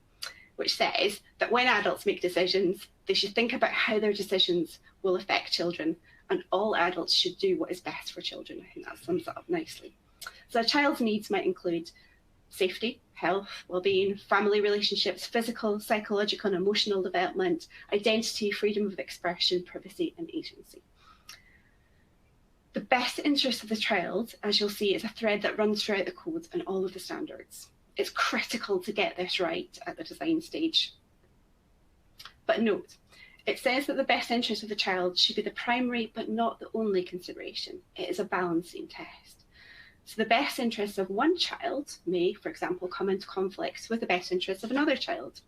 which says that when adults make decisions, they should think about how their decisions will affect children, and all adults should do what is best for children. I think that sums it up nicely. So a child's needs might include safety, health, well-being, family relationships, physical, psychological and emotional development, identity, freedom of expression, privacy and agency. The best interest of the child, as you'll see, is a thread that runs throughout the code and all of the standards. It's critical to get this right at the design stage. But note, it says that the best interest of the child should be the primary but not the only consideration. It is a balancing test. So the best interests of one child may, for example, come into conflict with the best interests of another child.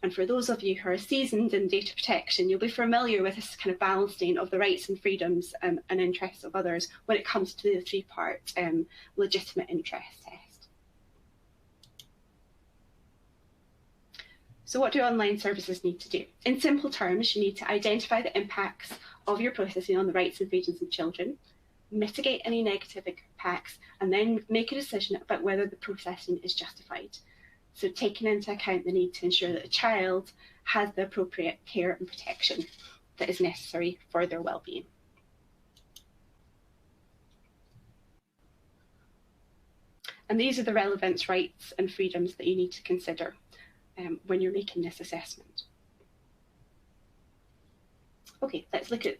And for those of you who are seasoned in data protection, you'll be familiar with this kind of balancing of the rights and freedoms and interests of others when it comes to the three-part legitimate interest test. So what do online services need to do? In simple terms, you need to identify the impacts of your processing on the rights and freedoms of children, mitigate any negative impacts, and then make a decision about whether the processing is justified. So taking into account the need to ensure that a child has the appropriate care and protection that is necessary for their well-being. And these are the relevant rights and freedoms that you need to consider when you're making this assessment. Okay, let's look at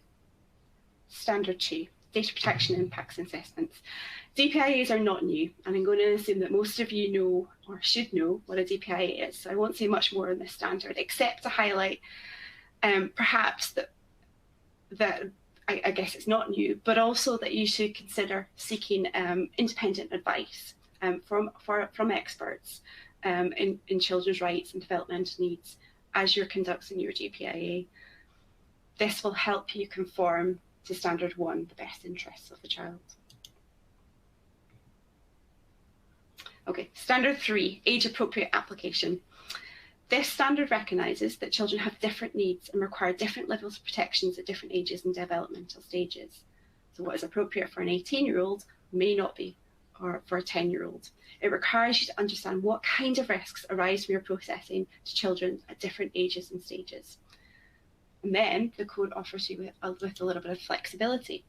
standard 2. Data protection impacts assessments. DPIAs are not new, and I'm going to assume that most of you know or should know what a DPIA is. So I won't say much more on this standard, except to highlight perhaps that I guess it's not new, but also that you should consider seeking independent advice from experts in children's rights and developmental needs as you're conducting your DPIA. This will help you conform to standard 1, the best interests of the child. Okay, standard 3, age appropriate application. This standard recognises that children have different needs and require different levels of protections at different ages and developmental stages. So what is appropriate for an 18-year-old may not be for a 10-year-old. It requires you to understand what kind of risks arise from your processing to children at different ages and stages. And then the code offers you with a little bit of flexibility.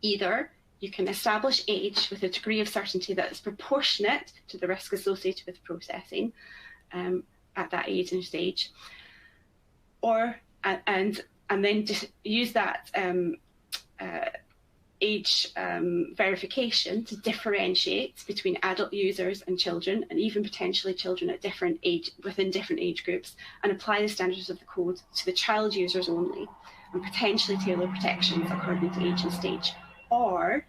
Either you can establish age with a degree of certainty that is proportionate to the risk associated with processing at that age and stage, or and then just use that age verification to differentiate between adult users and children, and even potentially children at within different age groups, and apply the standards of the code to the child users only, and potentially tailor protections according to age and stage. Or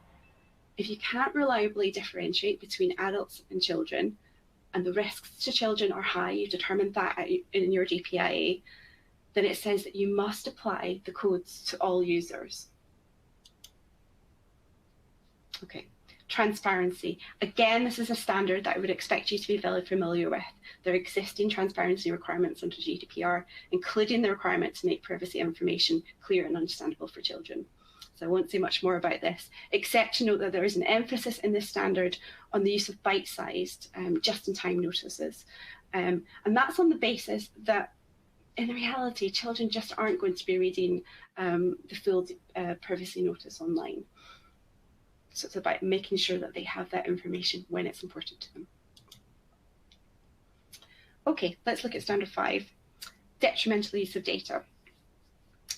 if you can't reliably differentiate between adults and children, and the risks to children are high, you've determined that in your DPIA, then it says that you must apply the codes to all users. Okay, transparency. Again, this is a standard that I would expect you to be very familiar with. There are existing transparency requirements under GDPR, including the requirement to make privacy information clear and understandable for children. So I won't say much more about this, except to note that there is an emphasis in this standard on the use of bite-sized, just-in-time notices. And that's on the basis that, in reality, children just aren't going to be reading the full privacy notice online. So it's about making sure that they have that information when it's important to them. Okay, let's look at standard 5, detrimental use of data.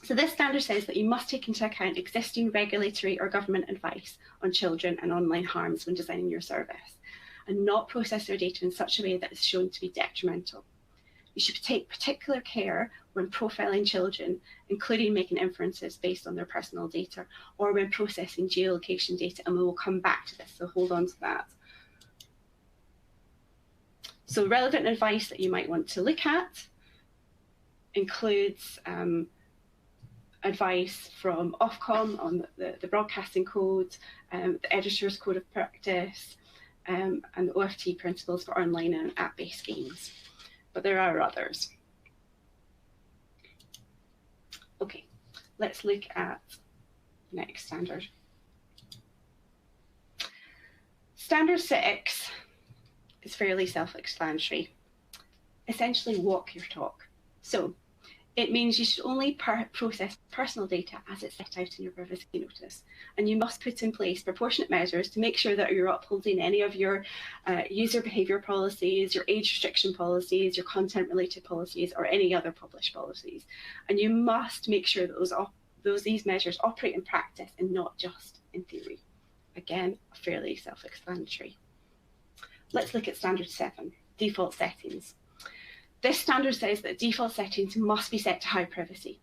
So this standard says that you must take into account existing regulatory or government advice on children and online harms when designing your service, and not process their data in such a way that is shown to be detrimental. You should take particular care when profiling children, including making inferences based on their personal data, or when processing geolocation data, and we will come back to this, so hold on to that. So relevant advice that you might want to look at includes advice from Ofcom on the broadcasting code, the editor's code of practice, and the OFT principles for online and app-based games. But there are others. Okay, let's look at the next standard. Standard 6 is fairly self-explanatory. Essentially, walk your talk. So it means you should only process personal data as it's set out in your privacy notice. And you must put in place proportionate measures to make sure that you're upholding any of your user behaviour policies, your age restriction policies, your content-related policies, or any other published policies. And you must make sure that these measures operate in practice and not just in theory. Again, fairly self-explanatory. Let's look at standard 7, default settings. This standard says that default settings must be set to high privacy.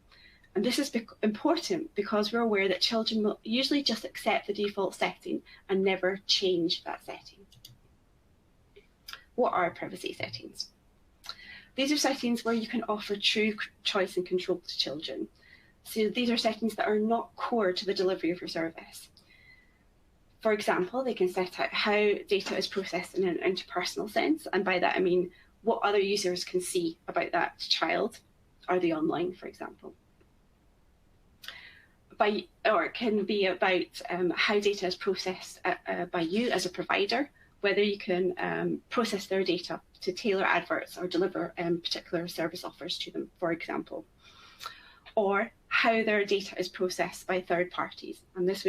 And this is important because we're aware that children will usually just accept the default setting and never change that setting. What are privacy settings? These are settings where you can offer true choice and control to children. So these are settings that are not core to the delivery of your service. For example, they can set out how data is processed in an interpersonal sense, and by that I mean what other users can see about that child. Are they online, for example? Or it can be about how data is processed by you as a provider, whether you can process their data to tailor adverts or deliver particular service offers to them, for example. Or how their data is processed by third parties. And this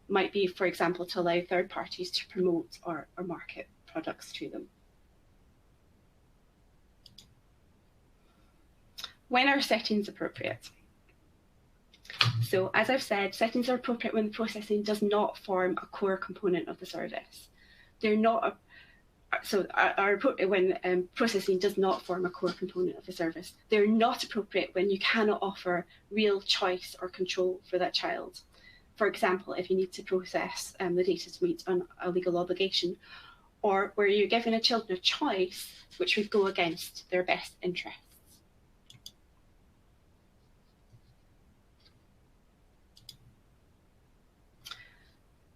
might be, for example, to allow third parties to promote or market products to them. When are settings appropriate? So, as I've said, settings are appropriate when the processing does not form a core component of the service. They're not are appropriate when processing does not form a core component of the service. They're not appropriate when you cannot offer real choice or control for that child. For example, if you need to process the data to meet a legal obligation, or where you're giving a child a choice which would go against their best interests.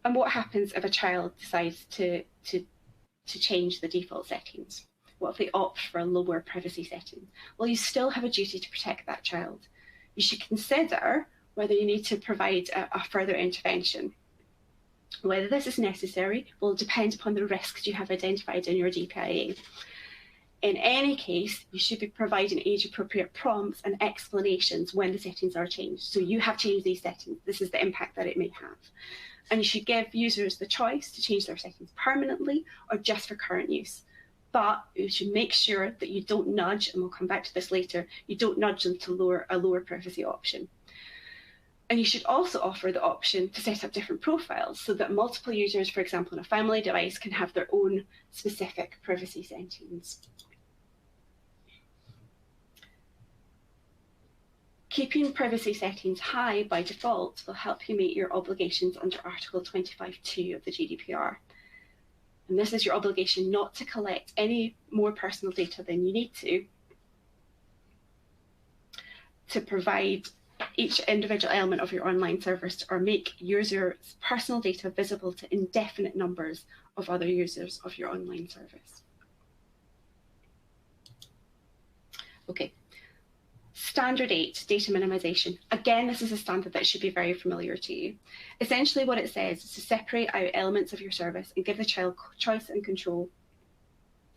And what happens if a child decides to change the default settings? What if they opt for a lower privacy setting? Well, you still have a duty to protect that child. You should consider whether you need to provide a further intervention. Whether this is necessary will depend upon the risks you have identified in your DPIA. In any case, you should be providing age-appropriate prompts and explanations when the settings are changed. So you have changed these settings. This is the impact that it may have. And you should give users the choice to change their settings permanently or just for current use. But you should make sure that you don't nudge, and we'll come back to this later, you don't nudge them to a lower privacy option. And you should also offer the option to set up different profiles so that multiple users, for example, on a family device, can have their own specific privacy settings. Keeping privacy settings high by default will help you meet your obligations under Article 25(2) of the GDPR. And this is your obligation not to collect any more personal data than you need to provide each individual element of your online service or make users' personal data visible to indefinite numbers of other users of your online service. Okay. Standard 8, data minimization. Again, this is a standard that should be very familiar to you. Essentially what it says is to separate out elements of your service and give the child choice and control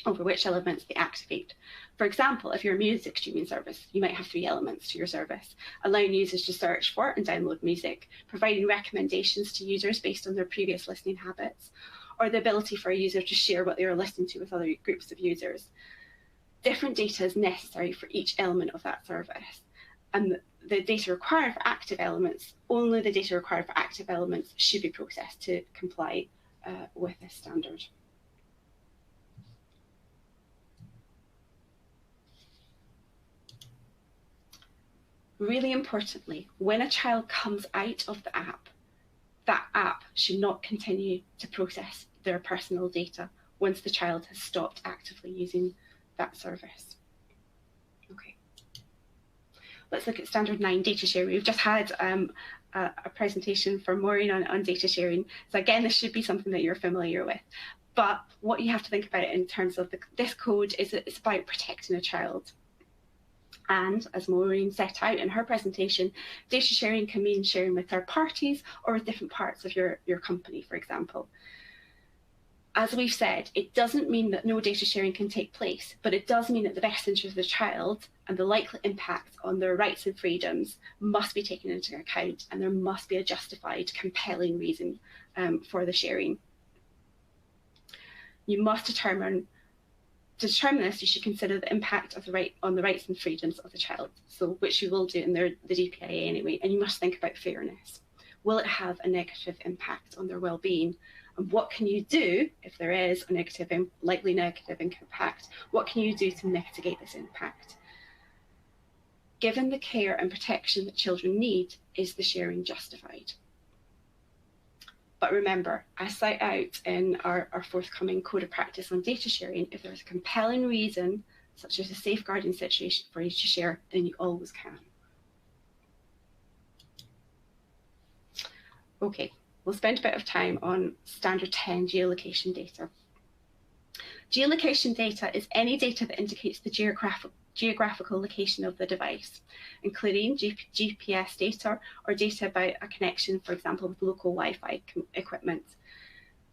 over which elements they activate. For example, if you're a music streaming service, you might have 3 elements to your service: allowing users to search for and download music, providing recommendations to users based on their previous listening habits, or the ability for a user to share what they are listening to with other groups of users. Different data is necessary for each element of that service. And the data required for active elements, only the data required for active elements should be processed to comply with this standard. Really importantly, when a child comes out of the app, that app should not continue to process their personal data once the child has stopped actively using that service. Okay. Let's look at standard 9, data sharing. We've just had a presentation from Maureen on data sharing. So again, this should be something that you're familiar with. But what you have to think about in terms of this code is that it's about protecting a child. And as Maureen set out in her presentation, data sharing can mean sharing with third parties or with different parts of your company, for example. As we've said, it doesn't mean that no data sharing can take place, but it does mean that the best interest of the child and the likely impact on their rights and freedoms must be taken into account, and there must be a justified, compelling reason for the sharing. You must determine, to determine this, you should consider the impact of on the rights and freedoms of the child, so which you will do in the DPIA anyway, and you must think about fairness. Will it have a negative impact on their well-being? And what can you do if there is a likely negative impact? What can you do to mitigate this impact? Given the care and protection that children need, is the sharing justified? But remember, as set out in our forthcoming code of practice on data sharing, if there's a compelling reason, such as a safeguarding situation for you to share, then you always can. Okay. We'll spend a bit of time on Standard 10 geolocation data. Geolocation data is any data that indicates the geographical location of the device, including GPS data or data about a connection, for example, with local Wi-Fi equipment.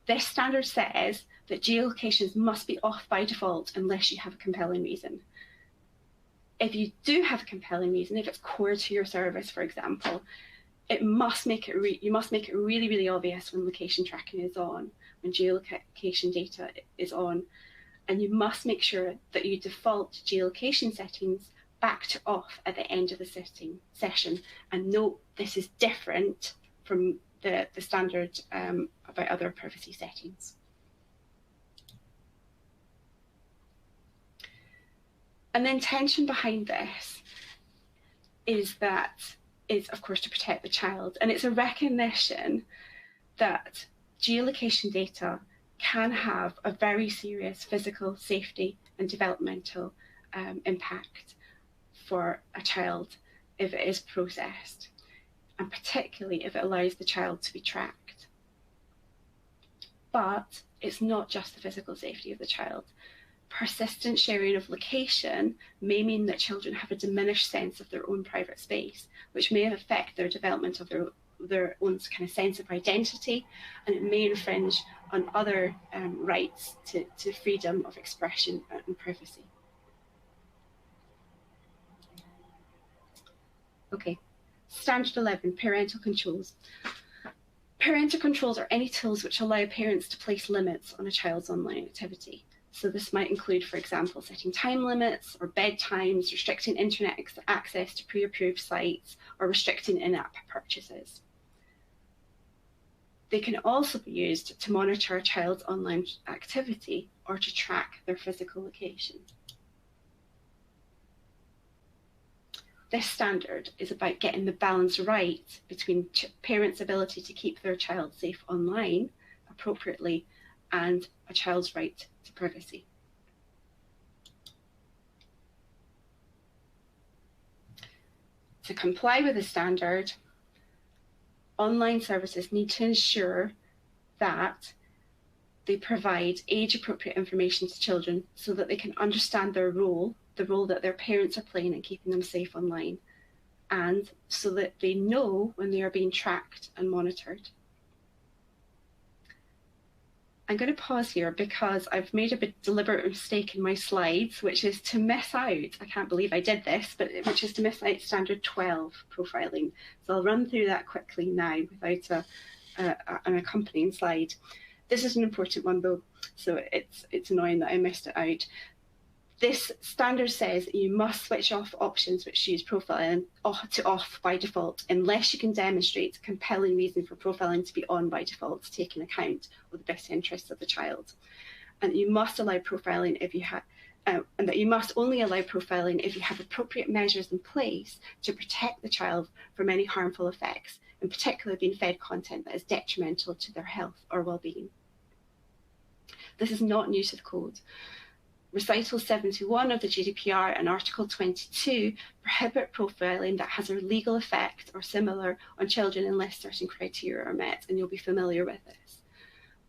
This standard says that geolocations must be off by default unless you have a compelling reason. If you do have a compelling reason, if it's core to your service, for example, you must make it really, really obvious when location tracking is on, when geolocation data is on, and you must make sure that you default geolocation settings back to off at the end of the session. And note, this is different from the standard about other privacy settings. And the intention behind this is of course to protect the child, and it's a recognition that geolocation data can have a very serious physical, safety and developmental impact for a child if it is processed, and particularly if it allows the child to be tracked. But it's not just the physical safety of the child. Persistent sharing of location may mean that children have a diminished sense of their own private space, which may affect their development of their own kind of sense of identity, and it may infringe on other rights to freedom of expression and privacy. Okay, Standard 11, parental controls. Parental controls are any tools which allow parents to place limits on a child's online activity. So this might include, for example, setting time limits or bedtimes, restricting internet access to pre-approved sites, or restricting in-app purchases. They can also be used to monitor a child's online activity or to track their physical location. This standard is about getting the balance right between parents' ability to keep their child safe online appropriately and a child's right to privacy. To comply with the standard, online services need to ensure that they provide age-appropriate information to children so that they can understand their role, the role that their parents are playing in keeping them safe online, and so that they know when they are being tracked and monitored. I'm going to pause here because I've made a deliberate mistake in my slides, which is to miss out, I can't believe I did this, but which is to miss out Standard 12 profiling. So I'll run through that quickly now without an accompanying slide. This is an important one though, so it's annoying that I missed it out. This standard says that you must switch off options which use profiling to off by default unless you can demonstrate a compelling reason for profiling to be on by default to take into account of the best interests of the child. And you must allow profiling if you have, and that you must only allow profiling if you have appropriate measures in place to protect the child from any harmful effects, in particular being fed content that is detrimental to their health or well-being. This is not new to the code. Recital 71 of the GDPR and Article 22 prohibit profiling that has a legal effect or similar on children unless certain criteria are met, and you'll be familiar with this.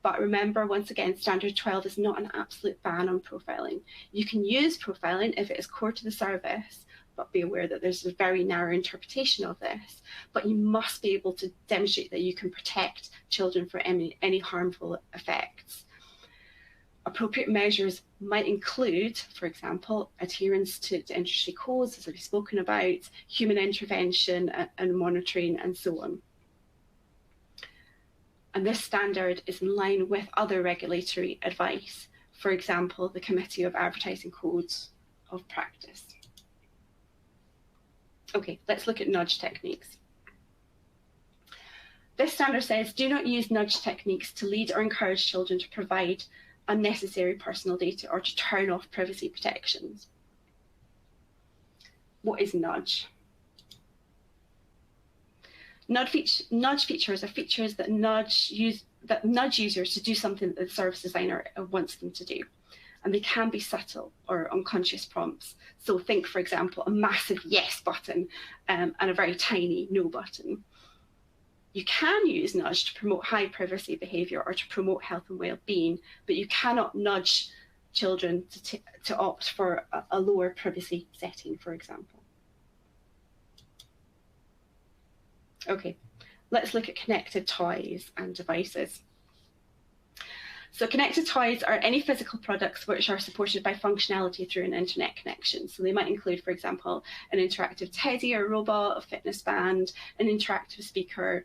But remember, once again, Standard 12 is not an absolute ban on profiling. You can use profiling if it is core to the service, but be aware that there's a very narrow interpretation of this. But you must be able to demonstrate that you can protect children from any harmful effects. Appropriate measures might include, for example, adherence to industry codes, as we've spoken about, human intervention and monitoring, and so on. And this standard is in line with other regulatory advice, for example, the Committee of Advertising Codes of Practice. Okay, let's look at nudge techniques. This standard says, do not use nudge techniques to lead or encourage children to provide unnecessary personal data or to turn off privacy protections. What is nudge? Nudge features are features that nudge users to do something that the service designer wants them to do. And they can be subtle or unconscious prompts. So think, for example, a massive yes button and a very tiny no button. You can use nudge to promote high privacy behaviour or to promote health and well-being, but you cannot nudge children to opt for a lower privacy setting, for example. Okay, let's look at connected toys and devices. So connected toys are any physical products which are supported by functionality through an internet connection. So they might include, for example, an interactive teddy or robot, a fitness band, an interactive speaker,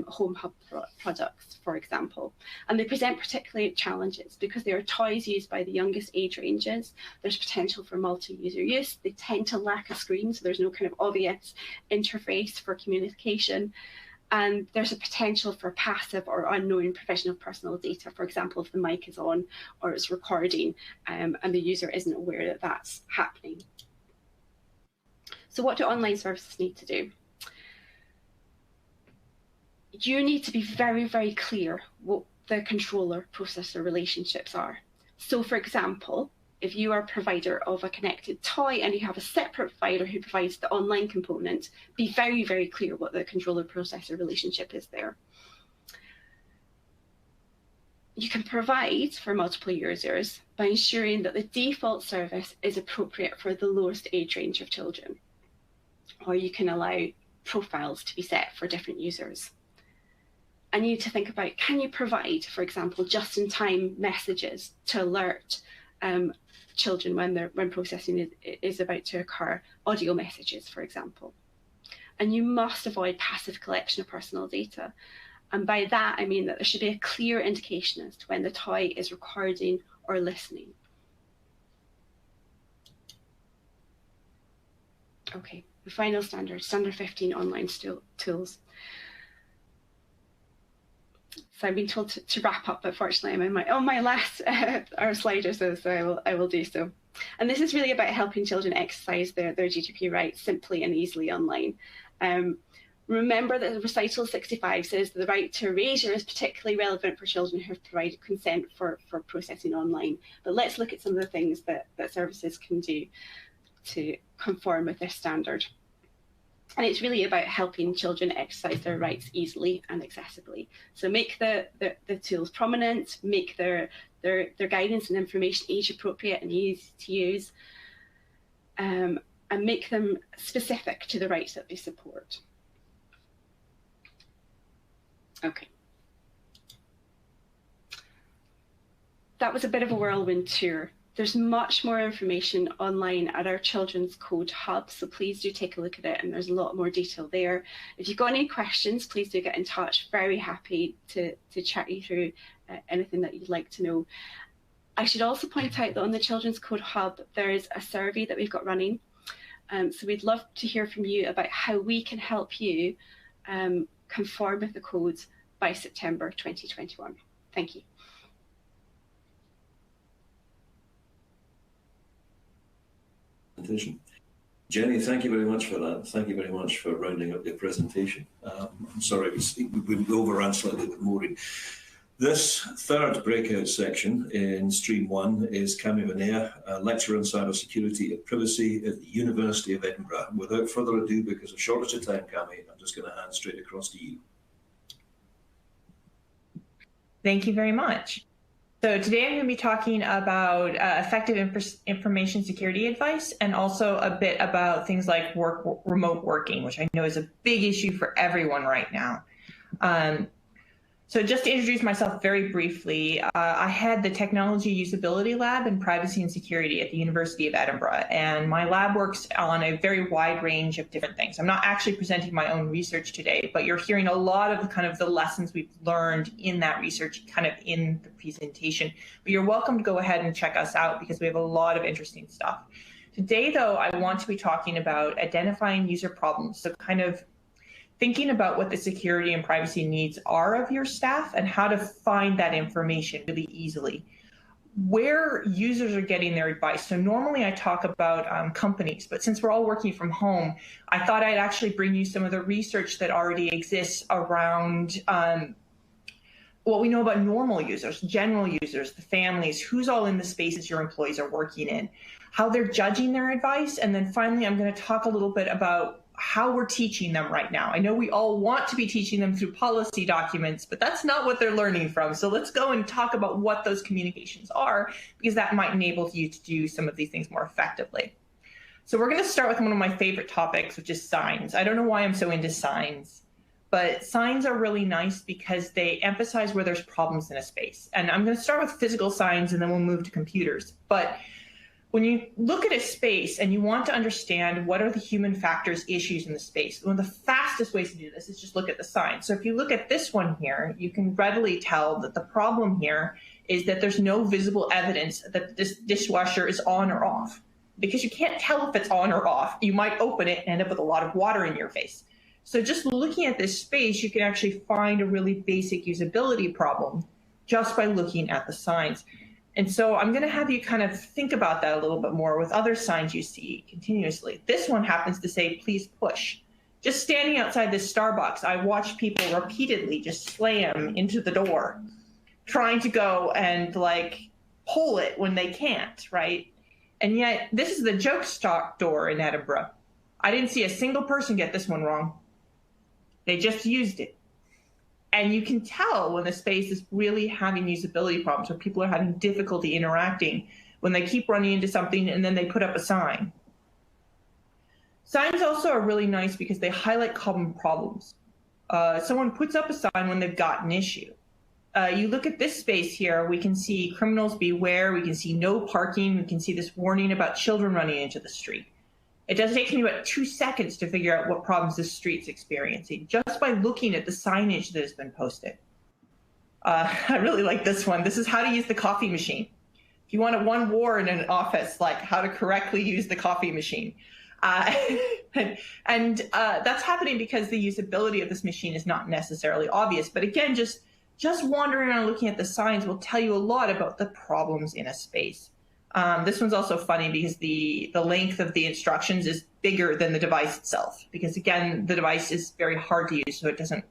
home hub products, for example. And they present particularly challenges because they are toys used by the youngest age ranges. There's potential for multi-user use. They tend to lack a screen, so there's no kind of obvious interface for communication. And there's a potential for passive or unknown provision of personal data. For example, if the mic is on or it's recording and the user isn't aware that that's happening. So what do online services need to do? You need to be very, very clear what the controller-processor relationships are. So for example, if you are a provider of a connected toy and you have a separate provider who provides the online component, be very, very clear what the controller-processor relationship is there. You can provide for multiple users by ensuring that the default service is appropriate for the lowest age range of children. Or you can allow profiles to be set for different users. And you need to think about, can you provide, for example, just-in-time messages to alert children when processing is about to occur, audio messages, for example. And you must avoid passive collection of personal data. And by that, I mean that there should be a clear indication as to when the toy is recording or listening. Okay, the final standard, standard 15, online tools. So I've been told to wrap up, but fortunately I'm on my last slide or so I will do so. And this is really about helping children exercise their GDP rights simply and easily online. Remember that recital 65 says that the right to erasure is particularly relevant for children who have provided consent for processing online. But let's look at some of the things that services can do to conform with this standard. And it's really about helping children exercise their rights easily and accessibly. So make the tools prominent, make their guidance and information age appropriate and easy to use, and make them specific to the rights that they support. Okay. That was a bit of a whirlwind tour. There's much more information online at our Children's Code Hub, so please do take a look at it, and there's a lot more detail there. If you've got any questions, please do get in touch. Very happy to chat you through anything that you'd like to know. I should also point out that on the Children's Code Hub, there is a survey that we've got running. So we'd love to hear from you about how we can help you conform with the codes by September 2021. Thank you. Jenny, thank you very much for that. Thank you very much for rounding up your presentation. I'm sorry we overran slightly with Maureen. This third breakout section in Stream 1 is Cami Vanea, a lecturer in cybersecurity and privacy at the University of Edinburgh. Without further ado, because of shortage of time, Cami, I'm just going to hand straight across to you. Thank you very much. So today I'm going to be talking about effective information security advice, and also a bit about things like remote working, which I know is a big issue for everyone right now. So just to introduce myself very briefly, I head the Technology Usability Lab in Privacy and Security at the University of Edinburgh, and my lab works on a very wide range of different things. I'm not actually presenting my own research today, but you're hearing a lot of kind of the lessons we've learned in that research kind of in the presentation. But you're welcome to go ahead and check us out because we have a lot of interesting stuff. Today, though, I want to be talking about identifying user problems, so kind of thinking about what the security and privacy needs are of your staff and how to find that information really easily. Where users are getting their advice. So normally I talk about companies, but since we're all working from home, I thought I'd actually bring you some of the research that already exists around what we know about normal users, general users, the families, who's all in the spaces your employees are working in, how they're judging their advice. And then finally, I'm going to talk a little bit about how we're teaching them right now. I know we all want to be teaching them through policy documents, but that's not what they're learning from. So let's go and talk about what those communications are, because that might enable you to do some of these things more effectively. So we're going to start with one of my favorite topics, which is signs. I don't know why I'm so into signs, but signs are really nice because they emphasize where there's problems in a space. And I'm going to start with physical signs and then we'll move to computers. But when you look at a space and you want to understand what are the human factors issues in the space, one of the fastest ways to do this is just look at the signs. So if you look at this one here, you can readily tell that the problem here is that there's no visible evidence that this dishwasher is on or off. Because you can't tell if it's on or off, you might open it and end up with a lot of water in your face. So just looking at this space, you can actually find a really basic usability problem just by looking at the signs. And so I'm going to have you kind of think about that a little bit more with other signs you see continuously. This one happens to say, please push. Just standing outside this Starbucks, I watch people repeatedly just slam into the door, trying to go and like pull it when they can't, right? And yet this is the joke stock door in Edinburgh. I didn't see a single person get this one wrong. They just used it. And you can tell when the space is really having usability problems or people are having difficulty interacting when they keep running into something and then they put up a sign. Signs also are really nice because they highlight common problems. Someone puts up a sign when they've got an issue. You look at this space here, we can see criminals beware, we can see no parking, we can see this warning about children running into the street. It does take me about 2 seconds to figure out what problems this street's experiencing just by looking at the signage that has been posted. I really like this one. This is how to use the coffee machine. If you want one war in an office, like how to correctly use the coffee machine. And that's happening because the usability of this machine is not necessarily obvious. But again, just wandering around looking at the signs will tell you a lot about the problems in a space. This one's also funny because the length of the instructions is bigger than the device itself, because again, the device is very hard to use, so it doesn't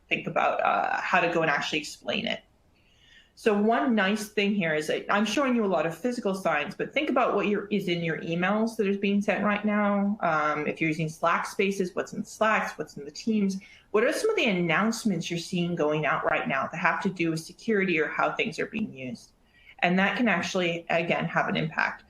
think about how to go and actually explain it. So one nice thing here is that I'm showing you a lot of physical signs, but think about what is in your emails that is being sent right now. If you're using Slack spaces, what's in the Slacks, what's in the Teams, what are some of the announcements you're seeing going out right now that have to do with security or how things are being used? And that can actually, again, have an impact.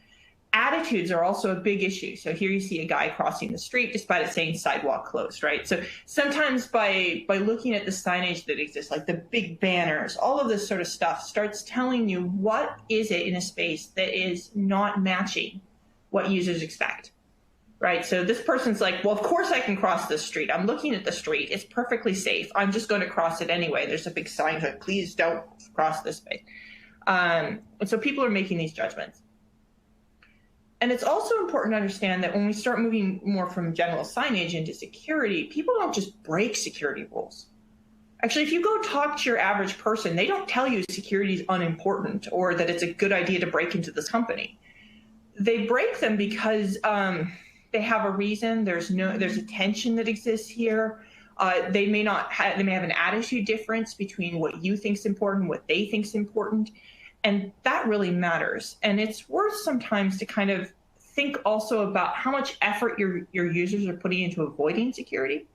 Attitudes are also a big issue. So here you see a guy crossing the street despite it saying sidewalk closed, right? So sometimes by looking at the signage that exists, like the big banners, all of this sort of stuff starts telling you what is it in a space that is not matching what users expect, right? So this person's like, well, of course I can cross this street. I'm looking at the street. It's perfectly safe. I'm just going to cross it anyway. There's a big sign like, please don't cross this space. And so people are making these judgments. And it's also important to understand that when we start moving more from general signage into security, people don't just break security rules. Actually, if you go talk to your average person, they don't tell you security is unimportant or that it's a good idea to break into this company. They break them because they have a reason. There's a tension that exists here. They may have an attitude difference between what you think is important, what they think is important. And that really matters. And it's worth sometimes to kind of think also about how much effort your users are putting into avoiding security.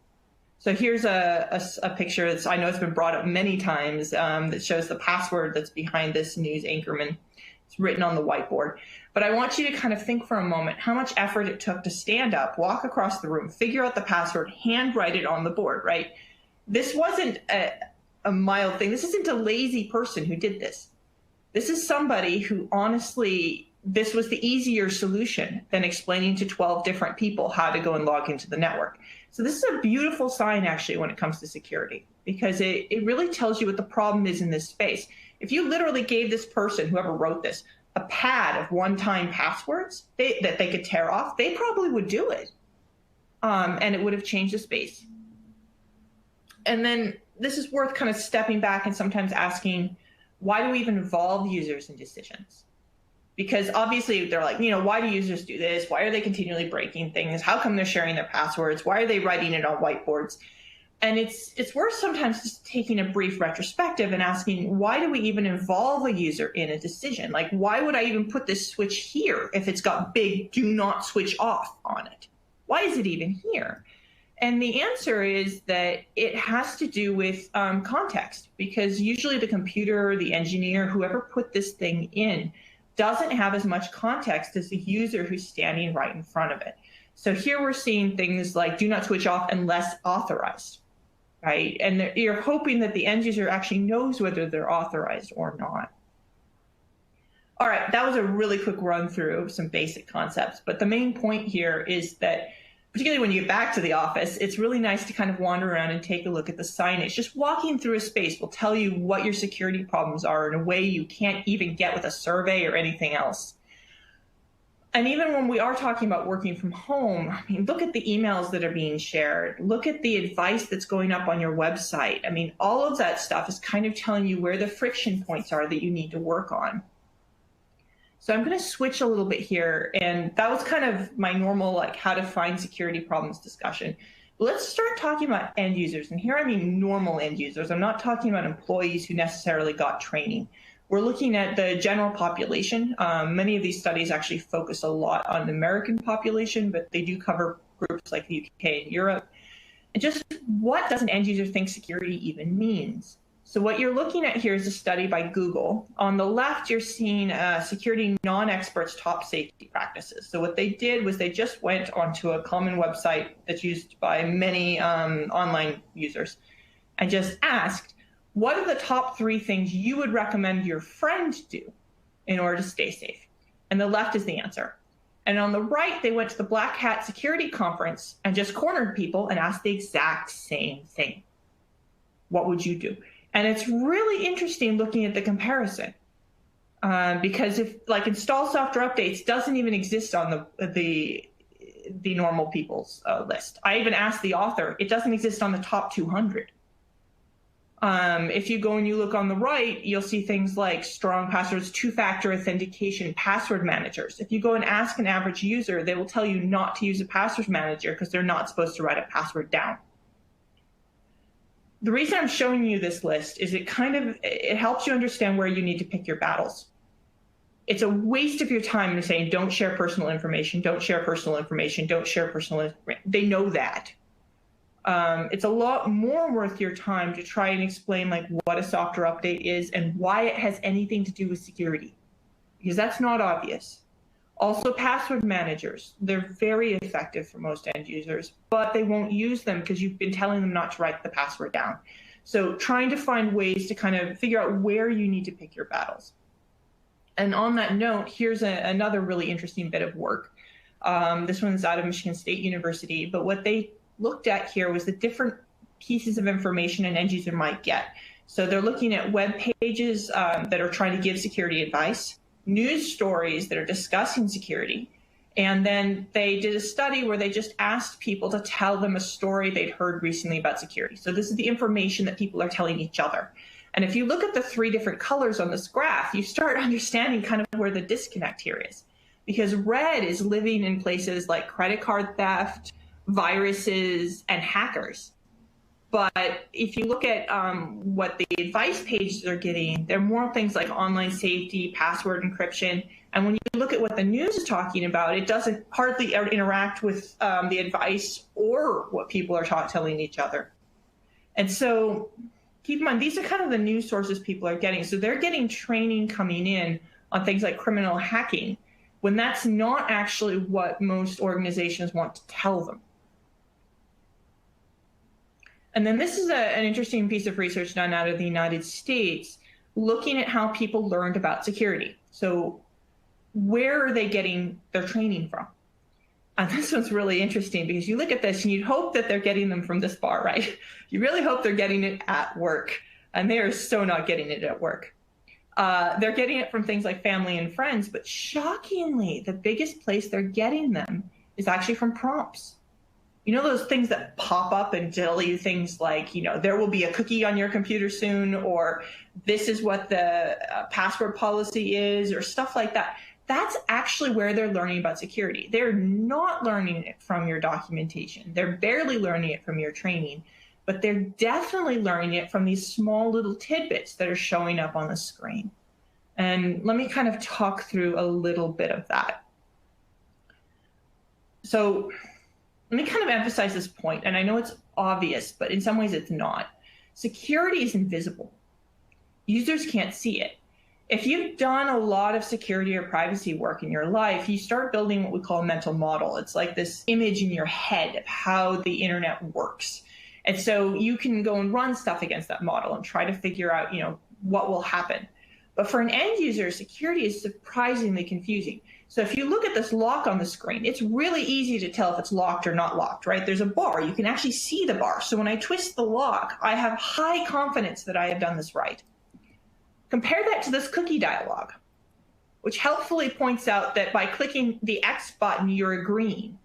So here's a picture that's, I know it's been brought up many times, that shows the password that's behind this news anchorman. It's written on the whiteboard. But I want you to kind of think for a moment how much effort it took to stand up, walk across the room, figure out the password, handwrite it on the board, right? This wasn't a mild thing. This isn't a lazy person who did this. This is somebody who honestly, this was the easier solution than explaining to 12 different people how to go and log into the network. So this is a beautiful sign, actually, when it comes to security, because it really tells you what the problem is in this space. If you literally gave this person, whoever wrote this, a pad of one-time passwords that they could tear off, they probably would do it. And it would have changed the space. And then this is worth kind of stepping back and sometimes asking, why do we even involve users in decisions? Because obviously they're like, why do users do this? Why are they continually breaking things? How come they're sharing their passwords? Why are they writing it on whiteboards? And it's worth sometimes just taking a brief retrospective and asking, why do we even involve a user in a decision? Like, why would I even put this switch here if it's got big do not switch off on it? Why is it even here? And the answer is that it has to do with context, because usually the computer, the engineer, whoever put this thing in doesn't have as much context as the user who's standing right in front of it. So here we're seeing things like do not switch off unless authorized, right? And you're hoping that the end user actually knows whether they're authorized or not. All right, that was a really quick run through of some basic concepts, but the main point here is that particularly when you get back to the office, it's really nice to kind of wander around and take a look at the signage. Just walking through a space will tell you what your security problems are in a way you can't even get with a survey or anything else. And even when we are talking about working from home, I mean, look at the emails that are being shared. Look at the advice that's going up on your website. I mean, all of that stuff is kind of telling you where the friction points are that you need to work on. So I'm going to switch a little bit here, and that was kind of my normal, like, how to find security problems discussion. But let's start talking about end users, and here I mean normal end users. I'm not talking about employees who necessarily got training. We're looking at the general population. Many of these studies actually focus a lot on the American population, but they do cover groups like the UK and Europe. And just what does an end user think security even means? So what you're looking at here is a study by Google. On the left, you're seeing security non-experts' top safety practices. So what they did was they just went onto a common website that's used by many online users and just asked, what are the top 3 things you would recommend your friend do in order to stay safe? And the left is the answer. And on the right, they went to the Black Hat Security Conference and just cornered people and asked the exact same thing. What would you do? And it's really interesting looking at the comparison because if like install software updates doesn't even exist on the normal people's list. I even asked the author, it doesn't exist on the top 200. If you go and you look on the right, you'll see things like strong passwords, 2-factor authentication, password managers. If you go and ask an average user, they will tell you not to use a password manager because they're not supposed to write a password down. The reason I'm showing you this list is it helps you understand where you need to pick your battles. It's a waste of your time to say, don't share personal information, don't share personal information, don't share personal information. They know that. It's a lot more worth your time to try and explain like what a software update is and why it has anything to do with security, because that's not obvious. Also, password managers, they're very effective for most end users, but they won't use them because you've been telling them not to write the password down. So trying to find ways to kind of figure out where you need to pick your battles. And on that note, here's another really interesting bit of work. This one's out of Michigan State University, but what they looked at here was the different pieces of information an end user might get. So they're looking at web pages that are trying to give security advice, news stories that are discussing security, and then they did a study where they just asked people to tell them a story they'd heard recently about security. So this is the information that people are telling each other. And if you look at the 3 different colors on this graph, you start understanding kind of where the disconnect here is. Because red is living in places like credit card theft, viruses, and hackers. But if you look at what the advice pages are getting, they're more things like online safety, password encryption. And when you look at what the news is talking about, it doesn't hardly ever interact with the advice or what people are telling each other. And so keep in mind, these are kind of the news sources people are getting. So they're getting training coming in on things like criminal hacking, when that's not actually what most organizations want to tell them. And then this is an interesting piece of research done out of the United States, looking at how people learned about security. So where are they getting their training from? And this one's really interesting because you look at this and you'd hope that they're getting them from this bar, right? You really hope they're getting it at work, and they are so not getting it at work. They're getting it from things like family and friends, but shockingly, the biggest place they're getting them is actually from prompts. You know those things that pop up and tell you things like, you know, there will be a cookie on your computer soon, or this is what the password policy is, or stuff like that. That's actually where they're learning about security. They're not learning it from your documentation. They're barely learning it from your training, but they're definitely learning it from these small little tidbits that are showing up on the screen. And let me kind of talk through a little bit of that. So let me kind of emphasize this point, and I know it's obvious, but in some ways it's not. Security is invisible. Users can't see it. If you've done a lot of security or privacy work in your life, you start building what we call a mental model. It's like this image in your head of how the internet works. And so you can go and run stuff against that model and try to figure out, you know, what will happen. But for an end user, security is surprisingly confusing. So if you look at this lock on the screen, it's really easy to tell if it's locked or not locked, right? There's a bar. You can actually see the bar. So when I twist the lock, I have high confidence that I have done this right. Compare that to this cookie dialog, which helpfully points out that by clicking the X button, you're agreeing.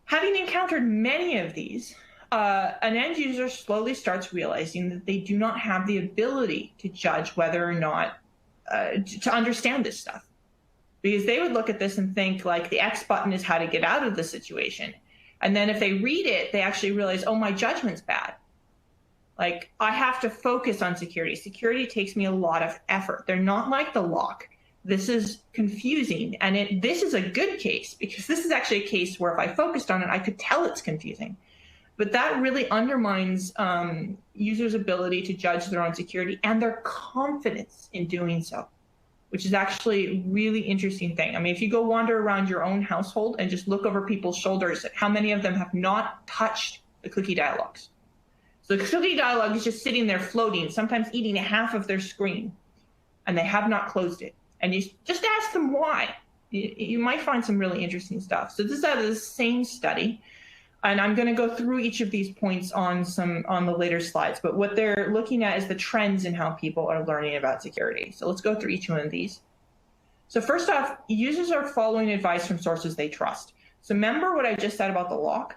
Having encountered many of these, an end user slowly starts realizing that they do not have the ability to judge whether or not to understand this stuff. Because they would look at this and think like the X button is how to get out of the situation. And then if they read it, they actually realize, oh, my judgment's bad. Like, I have to focus on security. Security takes me a lot of effort. They're not like the lock. This is confusing. And this is a good case, because this is actually a case where if I focused on it, I could tell it's confusing. But that really undermines users' ability to judge their own security and their confidence in doing so, which is actually a really interesting thing. I mean, if you go wander around your own household and just look over people's shoulders at how many of them have not touched the cookie dialogues. So the cookie dialog is just sitting there floating, sometimes eating half of their screen, and they have not closed it. And you just ask them why. You might find some really interesting stuff. So this is out of the same study. And I'm going to go through each of these points on the later slides. But what they're looking at is the trends in how people are learning about security. So let's go through each one of these. So first off, users are following advice from sources they trust. So remember what I just said about the lock?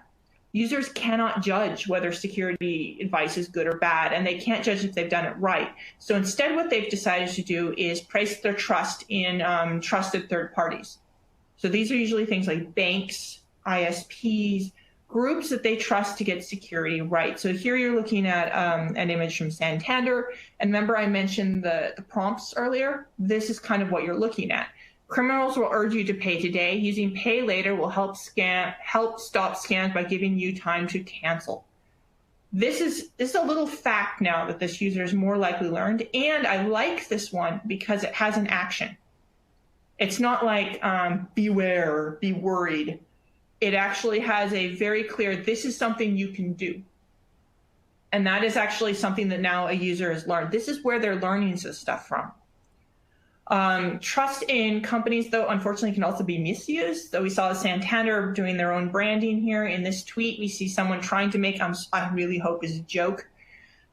Users cannot judge whether security advice is good or bad, and they can't judge if they've done it right. So instead, what they've decided to do is place their trust in trusted third parties. So these are usually things like banks, ISPs, groups that they trust to get security right. So here you're looking at an image from Santander. And remember I mentioned the prompts earlier? This is kind of what you're looking at. Criminals will urge you to pay today. Using pay later will help stop scams by giving you time to cancel. This is a little fact now that this user is more likely learned. And I like this one because it has an action. It's not like beware or be worried. It actually has a very clear, this is something you can do. And that is actually something that now a user has learned. This is where they're learning this stuff from. Trust in companies, though, unfortunately, can also be misused. So we saw Santander doing their own branding here. In this tweet, we see someone trying to make, I really hope is a joke,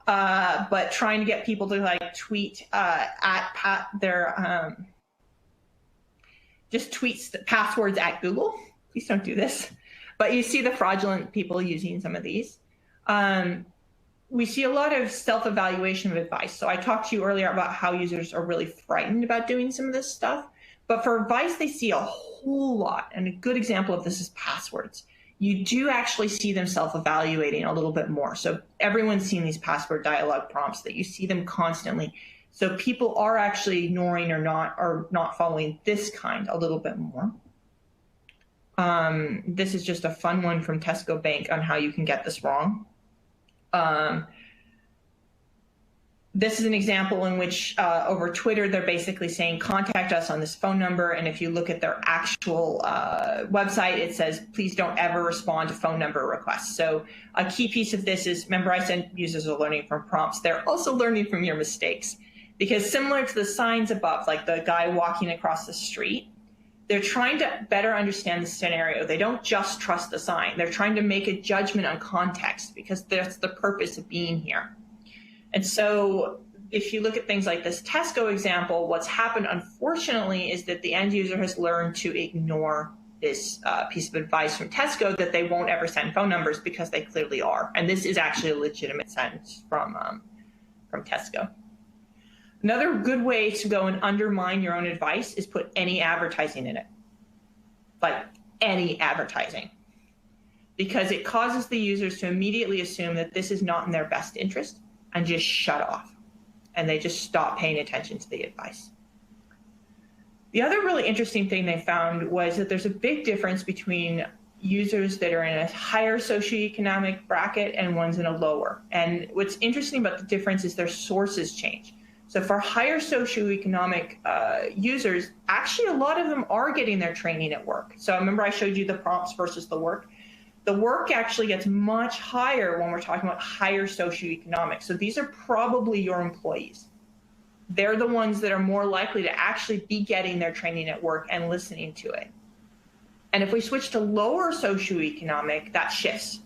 but trying to get people to like tweet at their, just tweets the passwords at Google. Please don't do this. But you see the fraudulent people using some of these. We see a lot of self-evaluation of advice. So I talked to you earlier about how users are really frightened about doing some of this stuff. But for advice, they see a whole lot. And a good example of this is passwords. You do actually see them self-evaluating a little bit more. So everyone's seen these password dialog prompts that you see them constantly. So people are actually ignoring or not following this kind a little bit more. This is just a fun one from Tesco Bank on how you can get this wrong. This is an example in which over Twitter, they're basically saying, contact us on this phone number. And if you look at their actual website, it says, please don't ever respond to phone number requests. So a key piece of this is, remember, I said users are learning from prompts. They're also learning from your mistakes. Because similar to the signs above, like the guy walking across the street, they're trying to better understand the scenario. They don't just trust the sign. They're trying to make a judgment on context, because that's the purpose of being here. And so if you look at things like this Tesco example, what's happened, unfortunately, is that the end user has learned to ignore this piece of advice from Tesco that they won't ever send phone numbers, because they clearly are. And this is actually a legitimate sentence from Tesco. Another good way to go and undermine your own advice is put any advertising in it, like any advertising, because it causes the users to immediately assume that this is not in their best interest and just shut off, and they just stop paying attention to the advice. The other really interesting thing they found was that there's a big difference between users that are in a higher socioeconomic bracket and ones in a lower. And what's interesting about the difference is their sources change. So for higher socioeconomic users, actually a lot of them are getting their training at work. So remember I showed you the prompts versus the work. The work actually gets much higher when we're talking about higher socioeconomic. So these are probably your employees. They're the ones that are more likely to actually be getting their training at work and listening to it. And if we switch to lower socioeconomic, that shifts.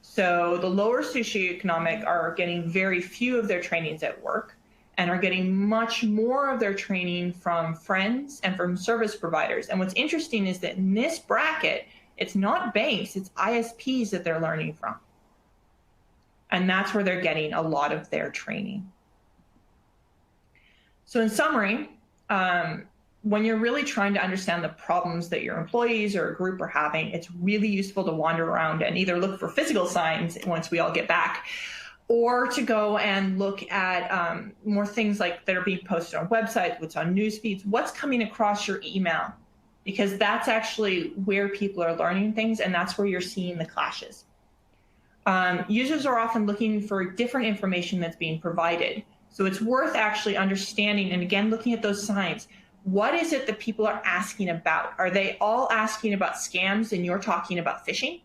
So the lower socioeconomic are getting very few of their trainings at work and are getting much more of their training from friends and from service providers. And what's interesting is that in this bracket, it's not banks, it's ISPs that they're learning from. And that's where they're getting a lot of their training. So in summary, when you're really trying to understand the problems that your employees or a group are having, it's really useful to wander around and either look for physical signs once we all get back, or to go and look at more things like that are being posted on websites, what's on news feeds, what's coming across your email, because that's actually where people are learning things, and that's where you're seeing the clashes. Users are often looking for different information that's being provided. So it's worth actually understanding, and again, looking at those signs. What is it that people are asking about? Are they all asking about scams and you're talking about phishing?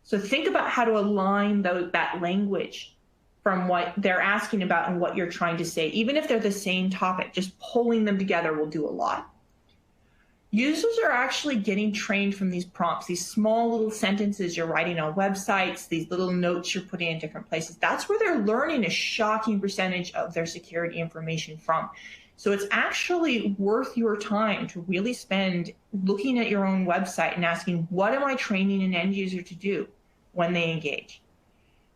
So think about how to align that language from what they're asking about and what you're trying to say. Even if they're the same topic, just pulling them together will do a lot. Users are actually getting trained from these prompts, these small little sentences you're writing on websites, these little notes you're putting in different places. That's where they're learning a shocking percentage of their security information from. So it's actually worth your time to really spend looking at your own website and asking, what am I training an end user to do when they engage?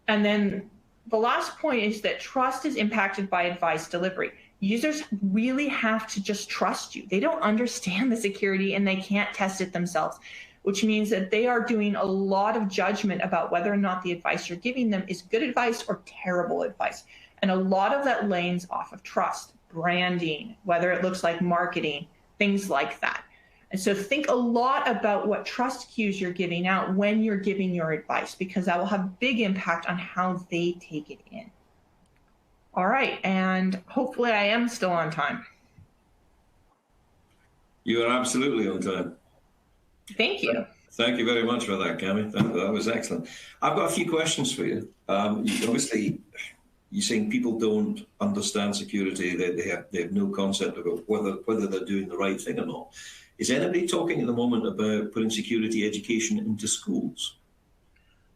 And then the last point is that trust is impacted by advice delivery. Users really have to just trust you. They don't understand the security and they can't test it themselves, which means that they are doing a lot of judgment about whether or not the advice you're giving them is good advice or terrible advice. And a lot of that lanes off of trust, branding, whether it looks like marketing, things like that. And so think a lot about what trust cues you're giving out when you're giving your advice, because that will have a big impact on how they take it in. All right, and hopefully I am still on time. You are absolutely on time. Thank you. Thank you very much for that, Cami. That was excellent. I've got a few questions for you. Obviously, you're saying people don't understand security, they have no concept about whether they're doing the right thing or not. Is anybody talking at the moment about putting security education into schools?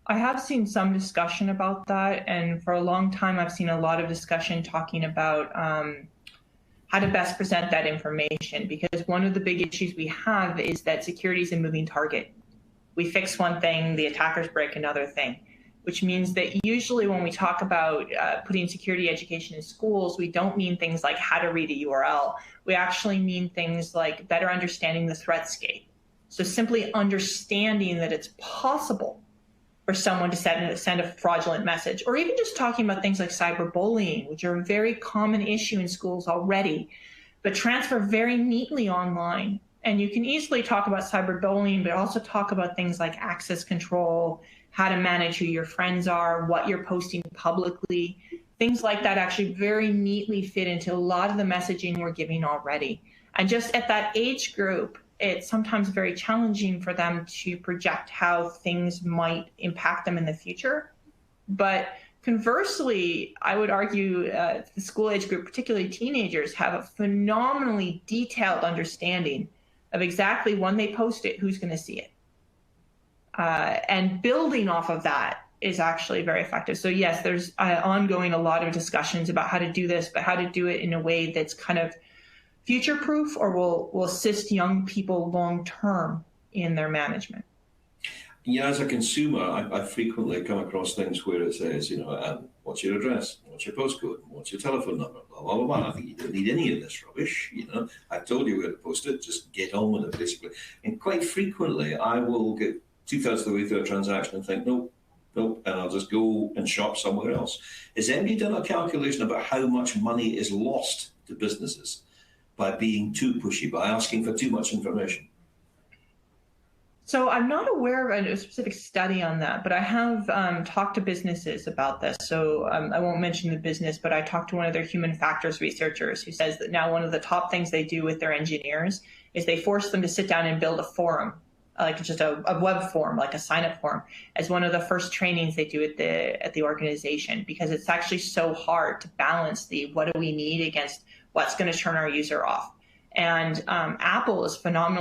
I have seen some discussion about that, and for a long time I've seen a lot of discussion talking about how to best present that information, because one of the big issues we have is that security is a moving target. We fix one thing, the attackers break another thing, which means that usually when we talk about putting security education in schools, we don't mean things like how to read a URL. We actually mean things like better understanding the threatscape. So simply understanding that it's possible for someone to send a fraudulent message, or even just talking about things like cyberbullying, which are a very common issue in schools already, but transfer very neatly online. And you can easily talk about cyberbullying, but also talk about things like access control, how to manage who your friends are, what you're posting publicly, things like that actually very neatly fit into a lot of the messaging we're giving already. And just at that age group, it's sometimes very challenging for them to project how things might impact them in the future. But conversely, I would argue the school age group, particularly teenagers, have a phenomenally detailed understanding of exactly when they post it, who's going to see it. And building off of that is actually very effective. So yes, there's ongoing a lot of discussions about how to do this, but how to do it in a way that's kind of future-proof or will assist young people long-term in their management. Yeah, as a consumer, I frequently come across things where it says, what's your address? What's your postcode? What's your telephone number? Blah, blah, blah, blah. I think you don't need any of this rubbish. I've told you where to post it. Just get on with it, basically. And quite frequently, I will get two-thirds of the way through a transaction and think, nope, and I'll just go and shop somewhere else. Has anybody done a calculation about how much money is lost to businesses by being too pushy, by asking for too much information? So I'm not aware of a specific study on that, but I have talked to businesses about this. So I won't mention the business, but I talked to one of their human factors researchers who says that now one of the top things they do with their engineers is they force them to sit down and build a forum, like just a web form, like a sign-up form, as one of the first trainings they do at the organization, because it's actually so hard to balance the what do we need against what's going to turn our user off. And Apple is renowned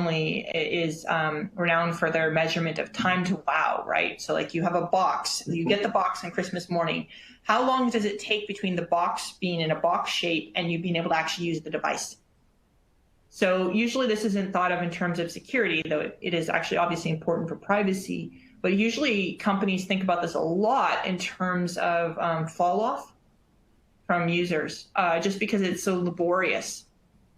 for their measurement of time to wow, right? So like you have a box, you get the box on Christmas morning. How long does it take between the box being in a box shape and you being able to actually use the device? So usually this isn't thought of in terms of security, though it is actually obviously important for privacy. But usually companies think about this a lot in terms of fall off from users, just because it's so laborious.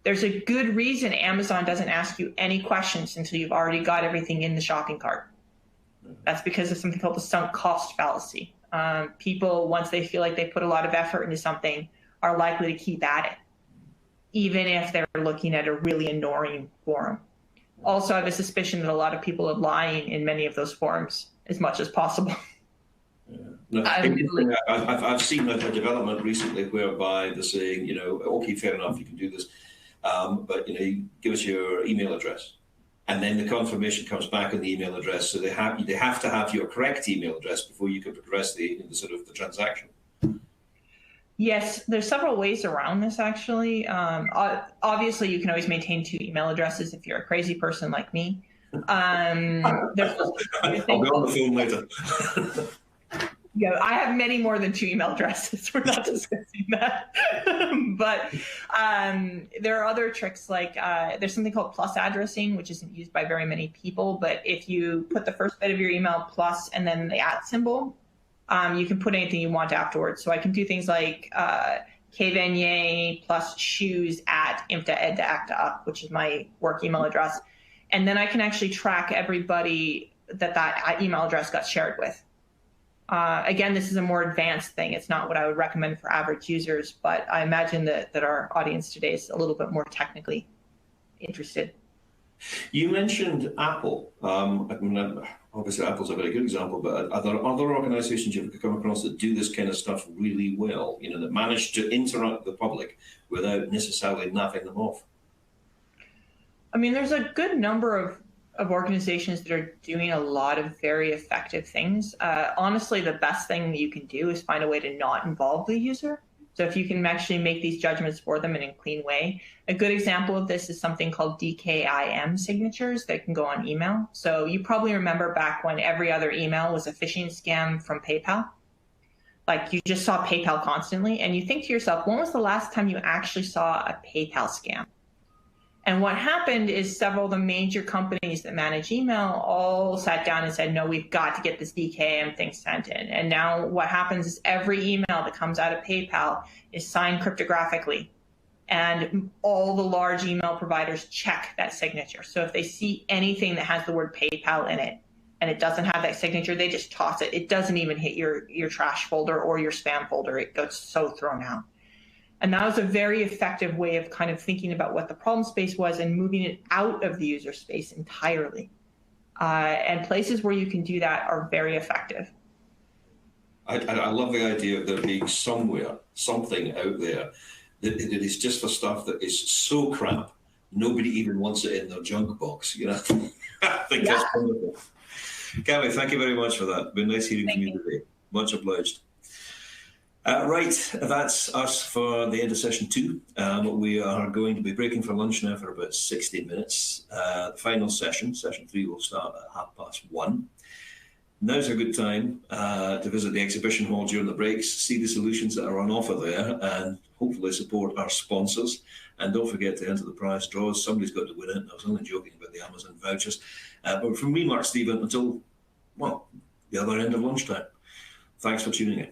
There's a good reason Amazon doesn't ask you any questions until you've already got everything in the shopping cart. That's because of something called the sunk cost fallacy. People, once they feel like they put a lot of effort into something, are likely to keep at it, even if they're looking at a really annoying forum. Also, I have a suspicion that a lot of people are lying in many of those forums as much as possible. Yeah. No, I've seen a development recently whereby they're saying, okay, fair enough, you can do this. But you give us your email address, and then the confirmation comes back on the email address. So they have to have your correct email address before you can progress the transaction. Yes, there's several ways around this actually. Obviously, you can always maintain 2 email addresses if you're a crazy person like me. I'll be on the phone later. Yeah, I have many more than 2 email addresses. We're not discussing that. But there are other tricks, like there's something called plus addressing, which isn't used by very many people. But if you put the first bit of your email plus and then the @ symbol, you can put anything you want afterwards. So I can do things like kvenier plus shoes @ imta-ed-acta, which is my work email address. And then I can actually track everybody that email address got shared with. Again, this is a more advanced thing. It's not what I would recommend for average users, but I imagine that our audience today is a little bit more technically interested. You mentioned Apple. Obviously, Apple's a very good example, but are there other organizations you've come across that do this kind of stuff really well, that manage to interact with the public without necessarily napping them off? I mean, there's a good number of organizations that are doing a lot of very effective things. Honestly, the best thing that you can do is find a way to not involve the user. So if you can actually make these judgments for them in a clean way. A good example of this is something called Dkim Signatures that can go on email. So you probably remember back when every other email was a phishing scam from PayPal. Like you just saw PayPal constantly, and you think to yourself, when was the last time you actually saw a PayPal scam? And what happened is several of the major companies that manage email all sat down and said, no, we've got to get this DKIM thing sent in. And now what happens is every email that comes out of PayPal is signed cryptographically. And all the large email providers check that signature. So if they see anything that has the word PayPal in it and it doesn't have that signature, they just toss it. It doesn't even hit your trash folder or your spam folder. It goes so thrown out. And that was a very effective way of kind of thinking about what the problem space was and moving it out of the user space entirely. And places where you can do that are very effective. I love the idea of there being something out there that is just for stuff that is so crap, nobody even wants it in their junk box, you know. I think that's wonderful. Gabby, thank you very much for that. Been nice hearing from you today. Much obliged. Right, that's us for the end of session 2. We are going to be breaking for lunch now for about 60 minutes. The final session 3, will start at 1:30. Now's a good time to visit the exhibition hall during the breaks, see the solutions that are on offer there, and hopefully support our sponsors. And don't forget to enter the prize draws. Somebody's got to win it. I was only joking about the Amazon vouchers. But from me, Mark Stephen, until, well, the other end of lunchtime. Thanks for tuning in.